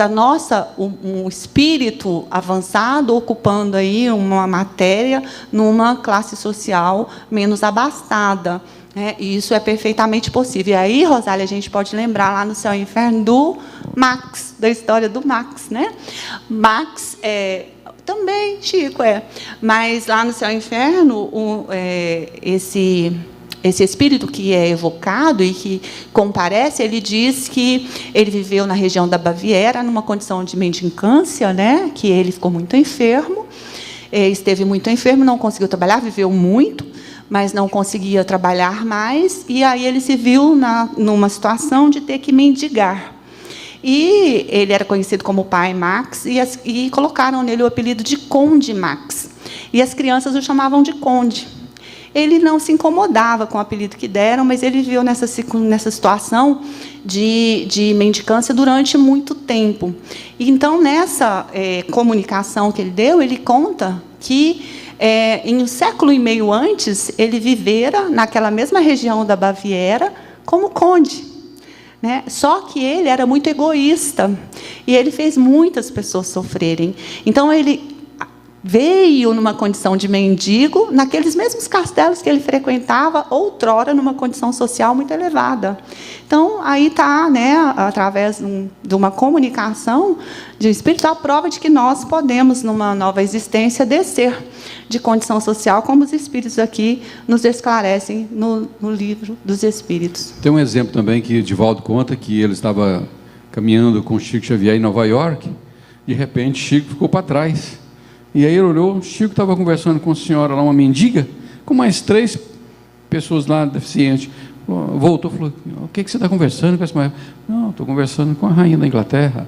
um espírito avançado ocupando aí uma matéria numa classe social menos abastada, né? E isso é perfeitamente possível. E aí, Rosália, a gente pode lembrar lá no Céu e Inferno do Max, da história do Max, né? Max também, Chico, mas lá no Céu e Inferno, esse espírito que é evocado e que comparece, ele diz que ele viveu na região da Baviera, numa condição de mendicância, né? Que ele ficou muito enfermo, esteve muito enfermo, não conseguiu trabalhar, viveu muito, mas não conseguia trabalhar mais, e aí ele se viu numa situação de ter que mendigar. E ele era conhecido como Pai Max, e colocaram nele o apelido de Conde Max. E as crianças o chamavam de Conde. Ele não se incomodava com o apelido que deram, mas ele viveu nessa situação de mendicância durante muito tempo. Então, nessa comunicação que ele deu, ele conta que, em um século e meio antes, ele vivera naquela mesma região da Baviera como conde, né? Só que ele era muito egoísta, e ele fez muitas pessoas sofrerem. Então, ele veio numa condição de mendigo, naqueles mesmos castelos que ele frequentava, outrora, numa condição social muito elevada. Então, aí está, né, através de uma comunicação de um espírito, a prova de que nós podemos, numa nova existência, descer de condição social, como os espíritos aqui nos esclarecem no livro dos Espíritos. Tem um exemplo também que Divaldo conta, que ele estava caminhando com Chico Xavier em Nova York, de repente Chico ficou para trás. E aí ele olhou, Chico estava conversando com a senhora lá, uma mendiga, com mais 3 pessoas lá deficientes. Voltou e falou: o que você está conversando com essa mulher? Não, estou conversando com a rainha da Inglaterra.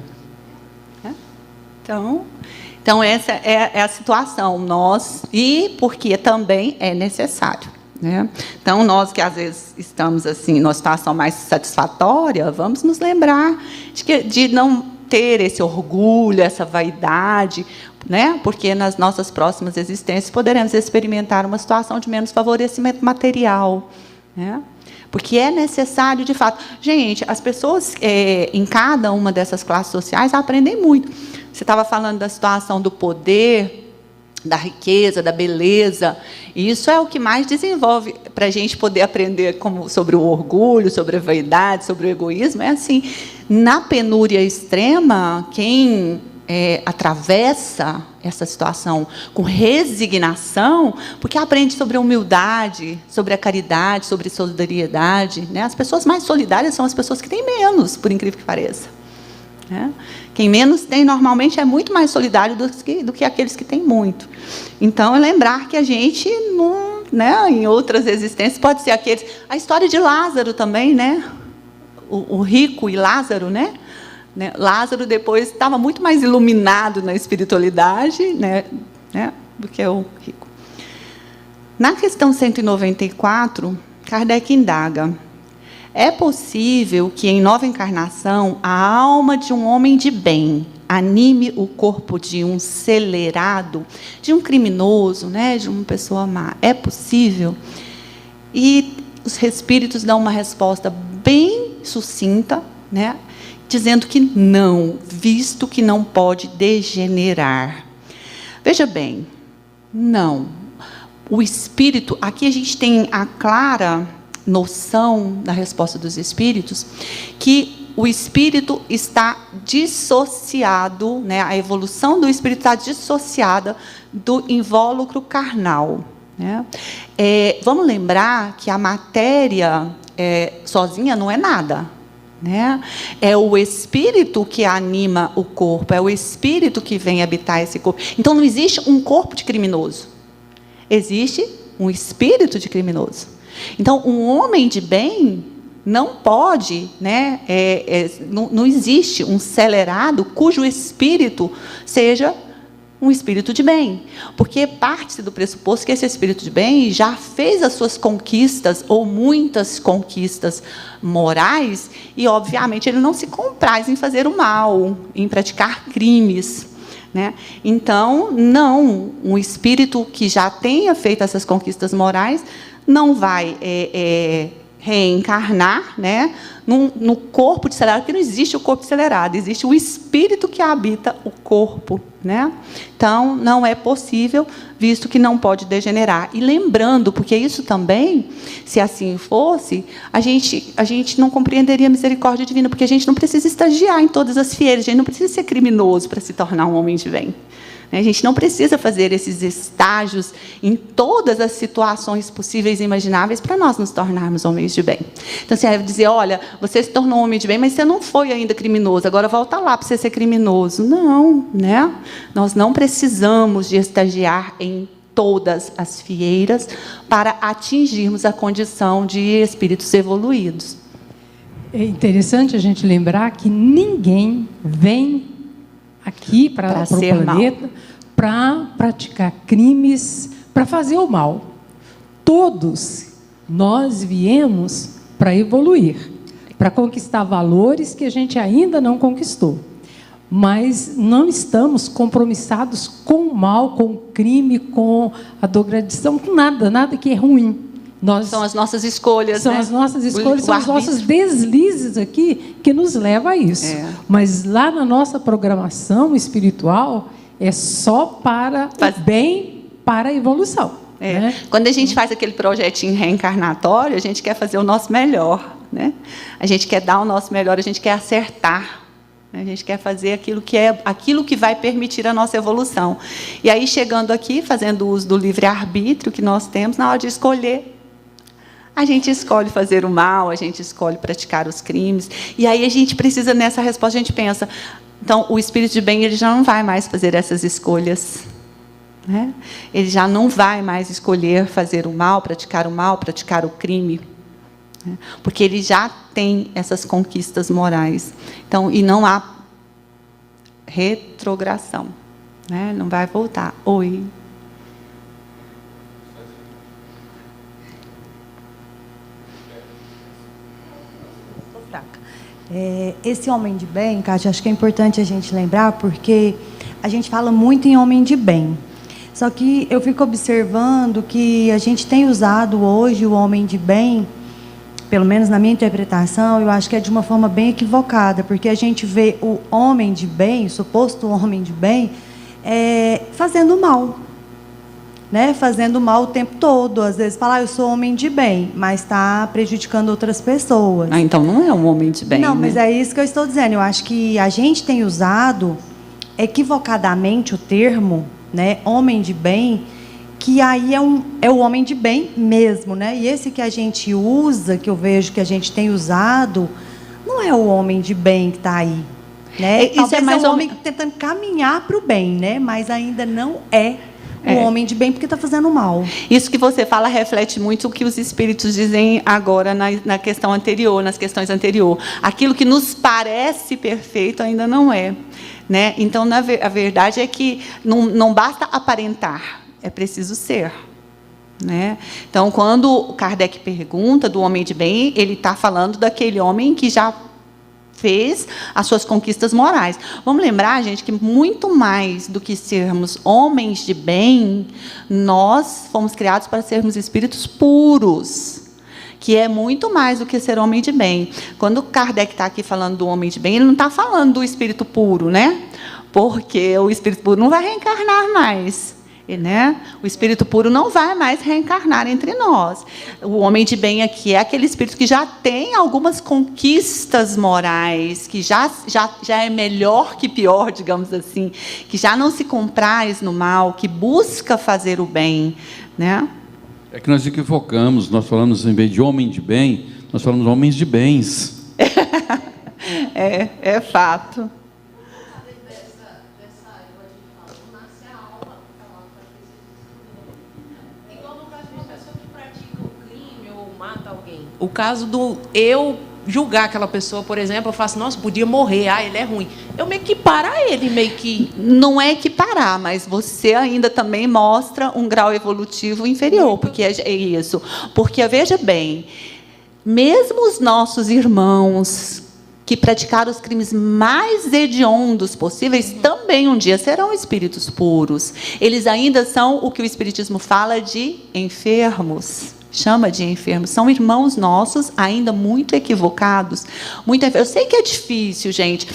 Então essa é a situação. E porque também é necessário, né? Então, nós que às vezes estamos assim, numa situação mais satisfatória, vamos nos lembrar de não ter esse orgulho, essa vaidade, né? Porque nas nossas próximas existências poderemos experimentar uma situação de menos favorecimento material, né? Porque é necessário, de fato. Gente, as pessoas em cada uma dessas classes sociais aprendem muito. Você estava falando da situação do poder, da riqueza, da beleza. E isso é o que mais desenvolve para a gente poder aprender sobre o orgulho, sobre a vaidade, sobre o egoísmo. É assim, na penúria extrema, quem atravessa essa situação com resignação, porque aprende sobre a humildade, sobre a caridade, sobre a solidariedade, né? As pessoas mais solidárias são as pessoas que têm menos, por incrível que pareça, né? Quem menos tem, normalmente, é muito mais solidário do que aqueles que têm muito. Então, é lembrar que a gente, né, em outras existências, pode ser aqueles... A história de Lázaro também, né? O rico e Lázaro, né? Lázaro depois estava muito mais iluminado na espiritualidade, né, do que o rico. Na questão 194, Kardec indaga: é possível que em nova encarnação a alma de um homem de bem anime o corpo de um celerado, de um criminoso, né, de uma pessoa má? É possível? E os espíritos dão uma resposta bem sucinta, né, dizendo que não, visto que não pode degenerar. Veja bem, não. O espírito, aqui a gente tem a clara noção da resposta dos espíritos, que o espírito está dissociado, né, a evolução do espírito está dissociada do invólucro carnal, né? Vamos lembrar que a matéria sozinha não é nada, né? É o espírito que anima o corpo, é o espírito que vem habitar esse corpo. Então não existe um corpo de criminoso, existe um espírito de criminoso. Então um homem de bem não pode, né, não existe um celerado cujo espírito seja um espírito de bem, porque parte-se do pressuposto que esse espírito de bem já fez as suas conquistas, ou muitas conquistas morais, e, obviamente, ele não se compraz em fazer o mal, em praticar crimes, né? Então, não, um espírito que já tenha feito essas conquistas morais não vai reencarnar, né, no corpo acelerado, porque não existe o corpo acelerado, existe o espírito que habita o corpo, né? Então, não é possível, visto que não pode degenerar. E lembrando, porque isso também, se assim fosse, a gente não compreenderia a misericórdia divina, porque a gente não precisa estagiar em todas as fieiras, a gente não precisa ser criminoso para se tornar um homem de bem. A gente não precisa fazer esses estágios em todas as situações possíveis e imagináveis para nós nos tornarmos homens de bem. Então, você vai dizer, olha, você se tornou um homem de bem, mas você não foi ainda criminoso, agora volta lá para você ser criminoso. Não, né? Nós não precisamos de estagiar em todas as fieiras para atingirmos a condição de espíritos evoluídos. É interessante a gente lembrar que ninguém vem aqui para o planeta para praticar crimes, para fazer o mal. Todos nós viemos para evoluir, para conquistar valores que a gente ainda não conquistou. Mas não estamos compromissados com o mal, com o crime, com a degradação, com nada que é ruim. São as nossas escolhas, são, né? As nossas escolhas, são os nossos deslizes aqui que nos levam a isso. Mas lá na nossa programação espiritual é só para o bem, para a evolução. Né? Quando a gente faz aquele projetinho reencarnatório, a gente quer fazer o nosso melhor, né? A gente quer dar o nosso melhor, a gente quer acertar. A gente quer fazer aquilo que vai permitir a nossa evolução. E aí, chegando aqui, fazendo uso do livre-arbítrio que nós temos, na hora de escolher, a gente escolhe fazer o mal, a gente escolhe praticar os crimes. E aí a gente precisa, nessa resposta, a gente pensa, então, o espírito de bem ele já não vai mais fazer essas escolhas. Né? Ele já não vai mais escolher fazer o mal, praticar o crime. Né? Porque ele já tem essas conquistas morais. Então, e não há retrogressão. Né? Não vai voltar. Oi. Esse homem de bem, Kátia, acho que é importante a gente lembrar, porque a gente fala muito em homem de bem. Só que eu fico observando que a gente tem usado hoje o homem de bem, pelo menos na minha interpretação, eu acho que é de uma forma bem equivocada, porque a gente vê o homem de bem, o suposto homem de bem, fazendo mal. Né, fazendo mal o tempo todo. Às vezes fala, eu sou homem de bem, mas está prejudicando outras pessoas. Então não é um homem de bem. Não, né? Mas é isso que eu estou dizendo. Eu acho que a gente tem usado equivocadamente o termo, né, homem de bem, que aí é o homem de bem mesmo. Né? E esse que a gente usa, que eu vejo que a gente tem usado, não é o homem de bem que está aí. Né? Isso é mais um homem tentando caminhar para o bem, né? Mas ainda não é o homem de bem, porque está fazendo mal. Isso que você fala reflete muito o que os espíritos dizem agora na questão anterior, nas questões anteriores. Aquilo que nos parece perfeito ainda não é. Né? Então, a verdade é que não basta aparentar, é preciso ser. Né? Então, quando Kardec pergunta do homem de bem, ele está falando daquele homem que já fez as suas conquistas morais. Vamos lembrar, gente, que muito mais do que sermos homens de bem, nós fomos criados para sermos espíritos puros, que é muito mais do que ser homem de bem. Quando Kardec está aqui falando do homem de bem, ele não está falando do espírito puro, né? Porque o espírito puro não vai reencarnar mais. Né? O espírito puro não vai mais reencarnar entre nós. O homem de bem aqui é aquele espírito que já tem algumas conquistas morais, que já é melhor que pior, digamos assim, que já não se compraz no mal, que busca fazer o bem, né? É que nós equivocamos, nós falamos, em vez de homem de bem, nós falamos homens de bens. É fato. O caso do eu julgar aquela pessoa, por exemplo, eu faço, nossa, podia morrer, ele é ruim. Eu meio que paro ele, meio que... Não é equiparar, mas você ainda também mostra um grau evolutivo inferior, porque é isso. Porque, veja bem, mesmo os nossos irmãos que praticaram os crimes mais hediondos possíveis, também um dia serão espíritos puros. Eles ainda são o que o Espiritismo fala de enfermos. Chama de enfermos, são irmãos nossos ainda muito equivocados. Eu sei que é difícil, gente.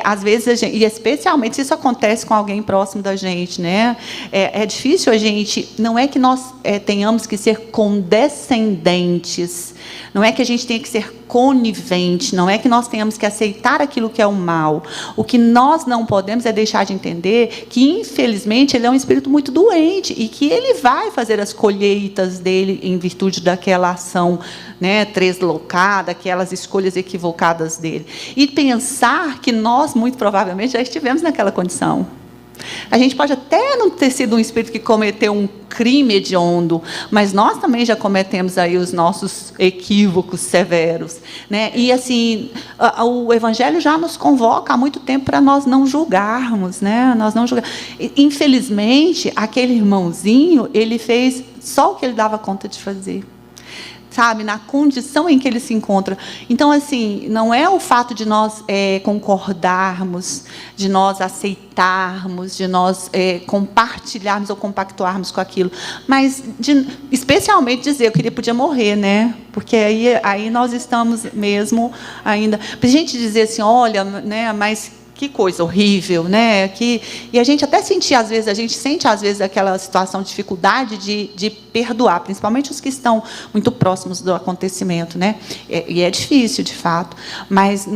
Às vezes, e especialmente se isso acontece com alguém próximo da gente, né? É difícil a gente. Não é que nós tenhamos que ser condescendentes, não é que a gente tenha que ser conivente, não é que nós tenhamos que aceitar aquilo que é o mal. O que nós não podemos é deixar de entender que, infelizmente, ele é um espírito muito doente e que ele vai fazer as colheitas dele em virtude daquela ação, né, translocada, aquelas escolhas equivocadas dele. E pensar que nós, muito provavelmente, já estivemos naquela condição. A gente pode até não ter sido um espírito que cometeu um crime hediondo, mas nós também já cometemos aí os nossos equívocos severos, né? E assim, o Evangelho já nos convoca há muito tempo para nós não julgarmos, né? Nós não julgarmos. Infelizmente, aquele irmãozinho, ele fez só o que ele dava conta de fazer. Sabe, na condição em que ele se encontra. Então, assim, não é o fato de nós concordarmos, de nós aceitarmos, de nós compartilharmos ou compactuarmos com aquilo, mas especialmente dizer, podia morrer, né? Porque aí nós estamos mesmo ainda... Para a gente dizer assim, olha, né, mas... Que coisa horrível, né? E a gente até sente às vezes aquela situação de dificuldade de perdoar, principalmente os que estão muito próximos do acontecimento, né? E é difícil, de fato, mas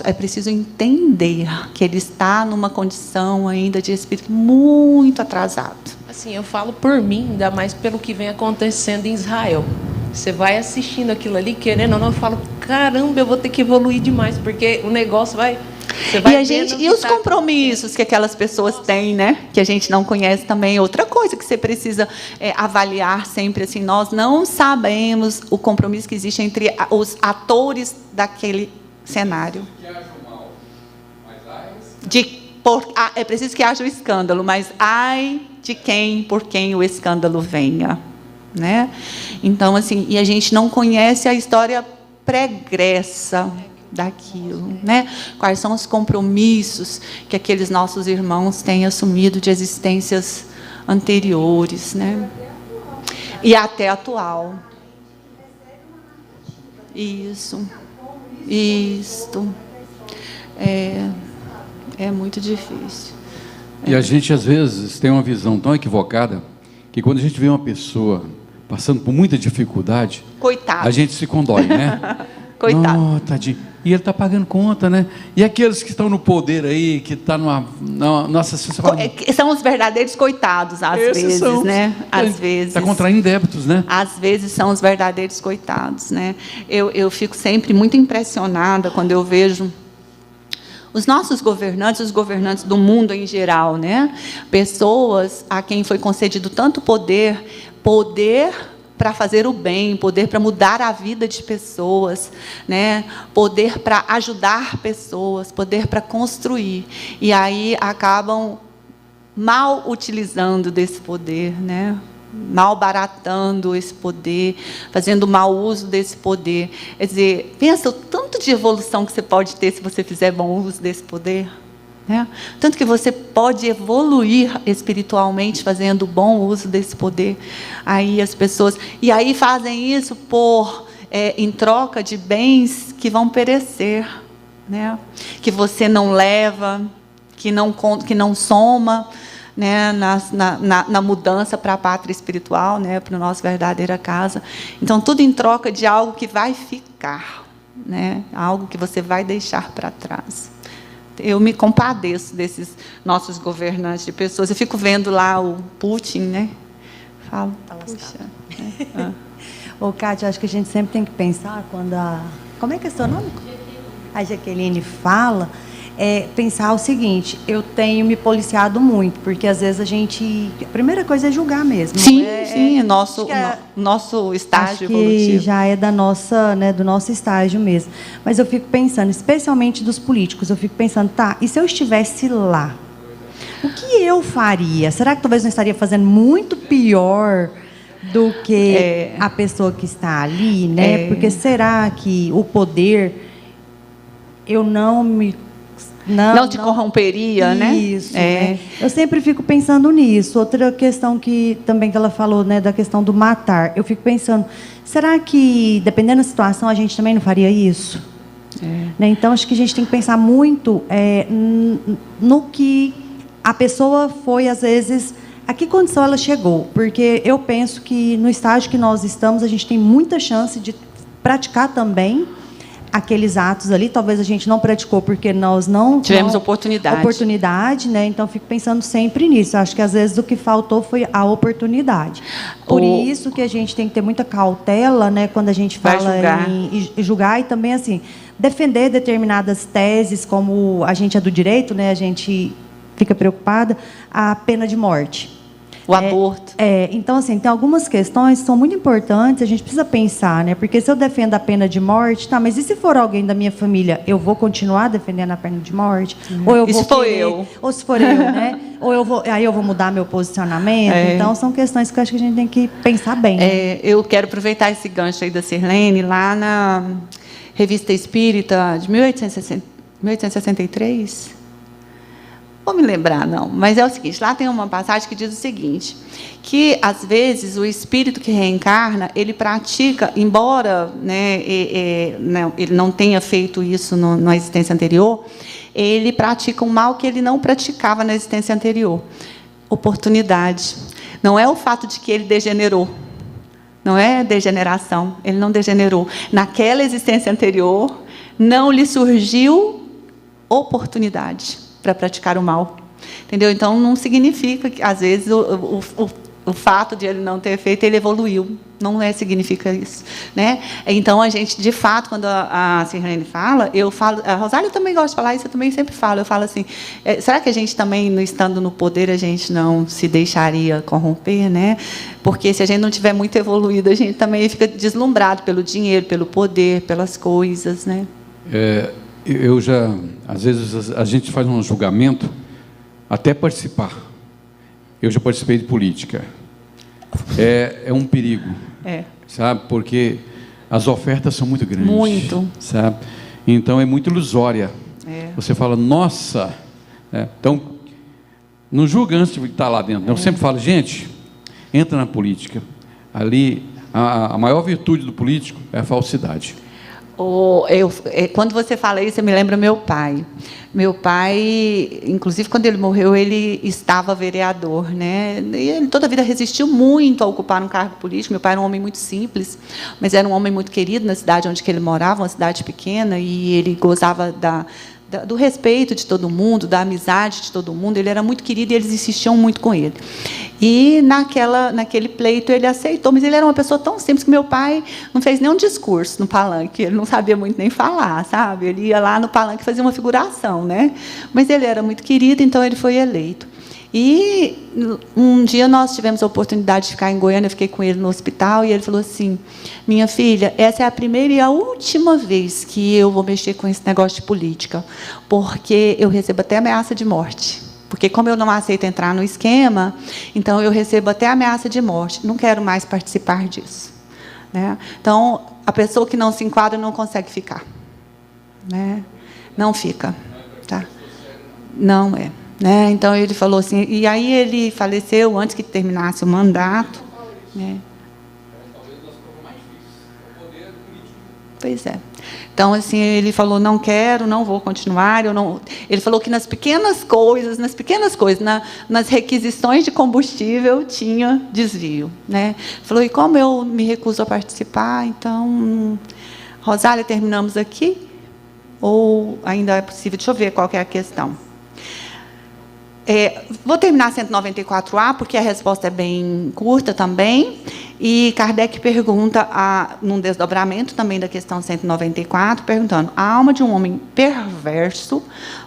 é preciso entender que ele está numa condição ainda de espírito muito atrasado. Assim, eu falo por mim, ainda mais pelo que vem acontecendo em Israel. Você vai assistindo aquilo ali, querendo ou não, eu falo, caramba, eu vou ter que evoluir demais, porque o negócio vai... E os compromissos que aquelas pessoas têm, né? Que a gente não conhece também. Outra coisa que você precisa avaliar sempre, assim, nós não sabemos o compromisso que existe entre os atores daquele cenário. É preciso que haja o escândalo, mas ai de por quem o escândalo venha, né? Então, assim, e a gente não conhece a história pregressa daquilo, né? Quais são os compromissos que aqueles nossos irmãos têm assumido de existências anteriores, né? E até atual. Isso. É muito difícil. E a gente, às vezes, tem uma visão tão equivocada que, quando a gente vê uma pessoa passando por muita dificuldade, coitado, a gente se condói, né? Coitado. Oh, tadinho. E ele está pagando conta, né? E aqueles que estão no poder aí, que estão nossa... São os verdadeiros coitados, às vezes, né? Às vezes. Está contraindo débitos, né? Às vezes são os verdadeiros coitados, né? Eu fico sempre muito impressionada quando eu vejo os nossos governantes, os governantes do mundo em geral, né? Pessoas a quem foi concedido tanto poder para fazer o bem, poder para mudar a vida de pessoas, né? Poder para ajudar pessoas, poder para construir. E aí acabam mal utilizando desse poder, né? Malbaratando esse poder, fazendo mau uso desse poder. Quer dizer, pensa o tanto de evolução que você pode ter se você fizer bom uso desse poder, né? Tanto que você pode evoluir espiritualmente fazendo bom uso desse poder. Aí as pessoas... E aí fazem isso por em troca de bens que vão perecer, né? Que você não leva, que não soma, né? na mudança para a pátria espiritual, né? Para a nossa verdadeira casa. Então, tudo em troca de algo que vai ficar, né? Algo que você vai deixar para trás. Eu me compadeço desses nossos governantes de pessoas. Eu fico vendo lá o Putin, né? Falo, puxa. Né? Ô, Kátia, acho que a gente sempre tem que pensar quando como é que é seu nome? A Jaqueline fala, pensar o seguinte: eu tenho me policiado muito, porque às vezes a primeira coisa é julgar mesmo. Sim, sim, nosso estágio acho que evolutivo. já é do nosso estágio mesmo. Mas eu fico pensando, especialmente dos políticos, eu fico pensando, tá, e se eu estivesse lá? O que eu faria? Será que talvez não estaria fazendo muito pior do que a pessoa que está ali, né? Porque será que o poder eu não te corromperia, né? Isso. Né? Eu sempre fico pensando nisso. Outra questão que ela falou, né, da questão do matar. Eu fico pensando, será que dependendo da situação a gente também não faria isso? Né? Então acho que a gente tem que pensar muito no que a pessoa foi, às vezes, a que condição ela chegou. Porque eu penso que no estágio que nós estamos, a gente tem muita chance de praticar também aqueles atos ali. Talvez a gente não praticou porque nós não tivemos oportunidade, né? Então fico pensando sempre nisso. Acho que às vezes o que faltou foi a oportunidade. Por isso que a gente tem que ter muita cautela, né, quando a gente fala em julgar e também assim defender determinadas teses, como a gente é do direito, né? A gente fica preocupada, a pena de morte. O aborto. Então, assim, tem algumas questões que são muito importantes, a gente precisa pensar, né? Porque se eu defendo a pena de morte, tá, mas e se for alguém da minha família, eu vou continuar defendendo a pena de morte? Ou eu vou ou se for eu, né? Aí eu vou mudar meu posicionamento? Então, são questões que eu acho que a gente tem que pensar bem. Né? Eu quero aproveitar esse gancho aí da Sirlene, lá na Revista Espírita de 1863. Vou me lembrar, não. Mas é o seguinte, lá tem uma passagem que diz o seguinte, que, às vezes, o espírito que reencarna, ele pratica, embora, né, ele não tenha feito isso na existência anterior, ele pratica um mal que ele não praticava na existência anterior. Oportunidade. Não é o fato de que ele degenerou. Não é degeneração. Ele não degenerou. Naquela existência anterior, não lhe surgiu oportunidade para praticar o mal, entendeu? Então não significa que às vezes o fato de ele não ter feito, ele evoluiu, não significa isso, né? Então a gente, de fato, quando a Sirlene fala, eu falo, a Rosália também gosta de falar isso, eu também sempre falo, eu falo assim, será que a gente também, estando no poder, a gente não se deixaria corromper, né? Porque se a gente não tiver muito evoluído, a gente também fica deslumbrado pelo dinheiro, pelo poder, pelas coisas, né? Às vezes, a gente faz um julgamento até participar. Eu já participei de política. É um perigo, sabe? Porque as ofertas são muito grandes. Muito. Sabe? Então, é muito ilusória. Você fala, nossa... Então, não julga antes de estar lá dentro. Eu sempre falo, gente, entra na política. Ali, a maior virtude do político é a falsidade. Quando você fala isso, eu me lembro meu pai. Meu pai, inclusive, quando ele morreu, ele estava vereador, né? E ele toda a vida resistiu muito a ocupar um cargo político. Meu pai era um homem muito simples, mas era um homem muito querido na cidade onde ele morava, uma cidade pequena, e ele gozava do respeito de todo mundo, da amizade de todo mundo. Ele era muito querido e eles insistiam muito com ele. E naquele pleito ele aceitou, mas ele era uma pessoa tão simples que meu pai não fez nenhum discurso no palanque, ele não sabia muito nem falar, sabe? Ele ia lá no palanque e fazia uma figuração, né? Mas ele era muito querido, então ele foi eleito. E um dia nós tivemos a oportunidade de ficar em Goiânia, eu fiquei com ele no hospital, e ele falou assim, minha filha, essa é a primeira e a última vez que eu vou mexer com esse negócio de política, porque eu recebo até ameaça de morte. Porque como eu não aceito entrar no esquema, então eu recebo até ameaça de morte. Não quero mais participar disso. Né? Então, a pessoa que não se enquadra não consegue ficar. Né? Não fica. Tá? Não é. Né? Então, ele falou assim... E aí, ele faleceu antes que terminasse o mandato. Né? Pois é. Então, assim, ele falou, não quero, não vou continuar. Ele falou que nas pequenas coisas, nas requisições de combustível, tinha desvio, né? Falou, e como eu me recuso a participar, então, Rosália, terminamos aqui? Ou ainda é possível? Deixa eu ver qual que é a questão. Vou terminar 194A, porque a resposta é bem curta também. E Kardec pergunta, num desdobramento também da questão 194, perguntando, a alma de um homem perverso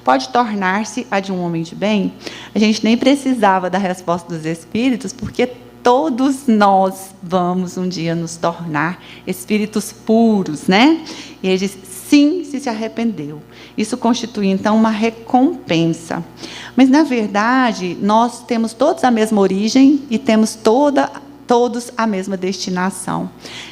pode tornar-se a de um homem de bem? A gente nem precisava da resposta dos espíritos, porque todos nós vamos um dia nos tornar espíritos puros, né? E ele diz, sim, se arrependeu. Isso constitui, então, uma recompensa. Mas, na verdade, nós temos todos a mesma origem e temos todos a mesma destinação,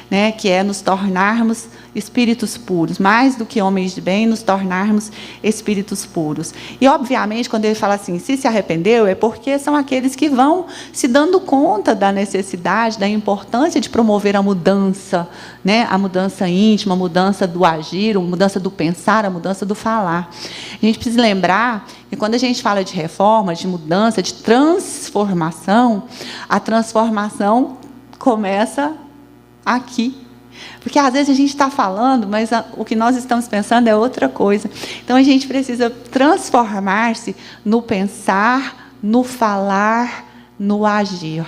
né? Que é nos tornarmos espíritos puros, mais do que homens de bem, nos tornarmos espíritos puros. E, obviamente, quando ele fala assim, se arrependeu, é porque são aqueles que vão se dando conta da necessidade, da importância de promover a mudança, né? A mudança íntima, a mudança do agir, a mudança do pensar, a mudança do falar. A gente precisa lembrar que quando a gente fala de reforma, de mudança, de transformação, a transformação começa aqui. Porque, às vezes, a gente está falando, mas o que nós estamos pensando é outra coisa. Então, a gente precisa transformar-se no pensar, no falar, no agir,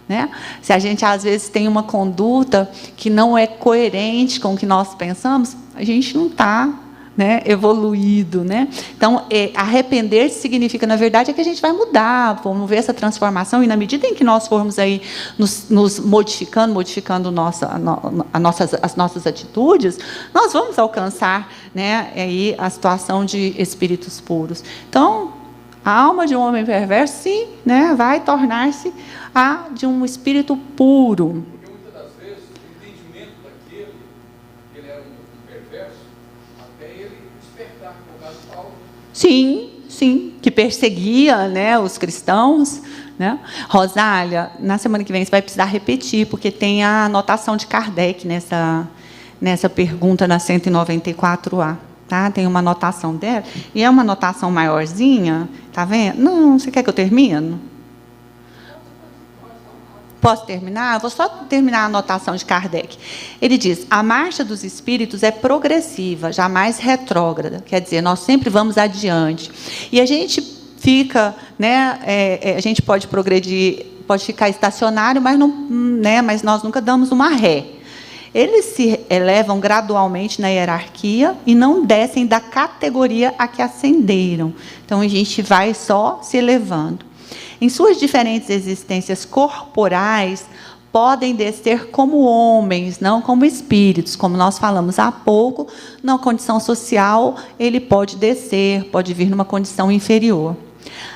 né? Se a gente, às vezes, tem uma conduta que não é coerente com o que nós pensamos, a gente não está, né, evoluído, né? Então, arrepender significa, na verdade, que a gente vai mudar, vamos ver essa transformação, e na medida em que nós formos aí nos modificando as nossas atitudes, nós vamos alcançar, né, aí a situação de espíritos puros. Então, a alma de um homem perverso, sim, né, vai tornar-se a de um espírito puro. Porque muitas das vezes o entendimento daquele que ele era um perverso, até ele despertar, no caso de Paulo. Sim, que perseguia, né, os cristãos, né? Rosália, na semana que vem você vai precisar repetir, porque tem a anotação de Kardec nessa pergunta na 194A. Tá? Tem uma anotação dela, e é uma anotação maiorzinha, tá vendo? Não, você quer que eu termine? Posso terminar? Vou só terminar a anotação de Kardec. Ele diz, a marcha dos espíritos é progressiva, jamais retrógrada. Quer dizer, nós sempre vamos adiante. E a gente fica, né, a gente pode progredir, pode ficar estacionário, mas, não, né, mas nós nunca damos uma ré. Eles se elevam gradualmente na hierarquia e não descem da categoria a que ascenderam. Então, a gente vai só se elevando. Em suas diferentes existências corporais, podem descer como homens, não como espíritos. Como nós falamos há pouco, na condição social, ele pode descer, pode vir numa condição inferior.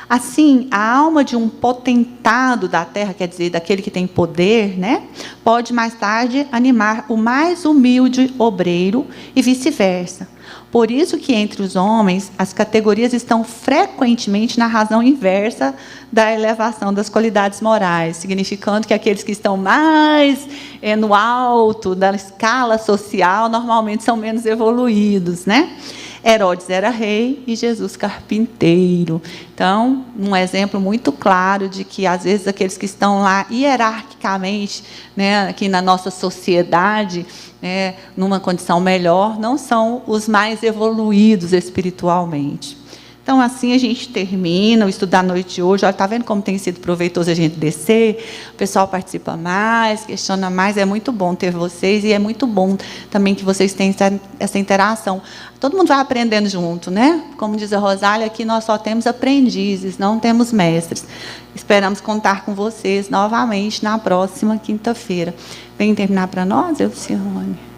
Assim, a alma de um potentado da terra, quer dizer, daquele que tem poder, né, pode mais tarde animar o mais humilde obreiro e vice-versa. Por isso que entre os homens as categorias estão frequentemente na razão inversa da elevação das qualidades morais, significando que aqueles que estão mais no alto da escala social normalmente são menos evoluídos, né? Herodes era rei e Jesus carpinteiro. Então, um exemplo muito claro de que, às vezes, aqueles que estão lá hierarquicamente, né, aqui na nossa sociedade, né, numa condição melhor, não são os mais evoluídos espiritualmente. Então, assim a gente termina o estudo da noite de hoje. Está vendo como tem sido proveitoso a gente descer? O pessoal participa mais, questiona mais. É muito bom ter vocês e é muito bom também que vocês tenham essa interação. Todo mundo vai aprendendo junto, né? Como diz a Rosália, aqui nós só temos aprendizes, não temos mestres. Esperamos contar com vocês novamente na próxima quinta-feira. Vem terminar para nós, Elcione?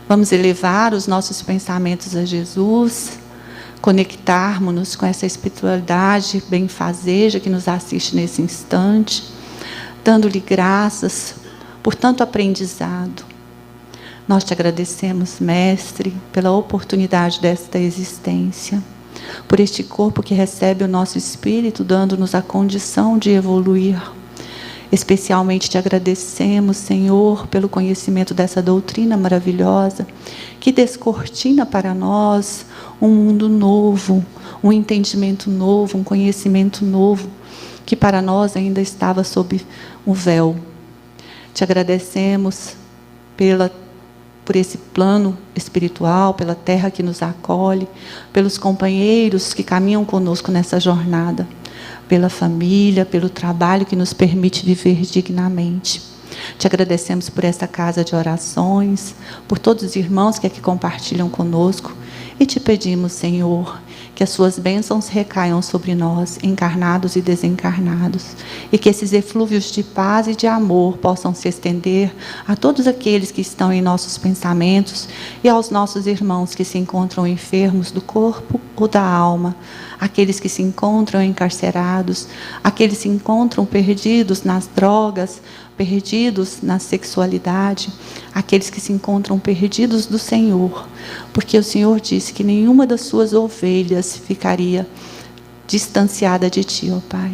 Vamos elevar os nossos pensamentos a Jesus, conectarmos-nos com essa espiritualidade benfazeja que nos assiste nesse instante, dando-lhe graças por tanto aprendizado. Nós te agradecemos, Mestre, pela oportunidade desta existência, por este corpo que recebe o nosso espírito, dando-nos a condição de evoluir. Especialmente te agradecemos, Senhor, pelo conhecimento dessa doutrina maravilhosa, que descortina para nós um mundo novo, um entendimento novo, um conhecimento novo, que para nós ainda estava sob o véu. Te agradecemos por esse plano espiritual, pela terra que nos acolhe, pelos companheiros que caminham conosco nessa jornada, pela família, pelo trabalho que nos permite viver dignamente. Te agradecemos por esta casa de orações, por todos os irmãos que aqui compartilham conosco, e te pedimos, Senhor, que as suas bênçãos recaiam sobre nós, encarnados e desencarnados, e que esses eflúvios de paz e de amor possam se estender a todos aqueles que estão em nossos pensamentos e aos nossos irmãos que se encontram enfermos do corpo ou da alma, aqueles que se encontram encarcerados, aqueles que se encontram perdidos nas drogas, perdidos na sexualidade, aqueles que se encontram perdidos do Senhor, porque o Senhor disse que nenhuma das suas ovelhas ficaria distanciada de Ti, ó Pai.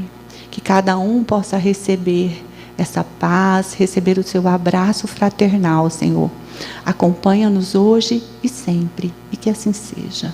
Que cada um possa receber essa paz, receber o Seu abraço fraternal, Senhor. Acompanha-nos hoje e sempre, e que assim seja.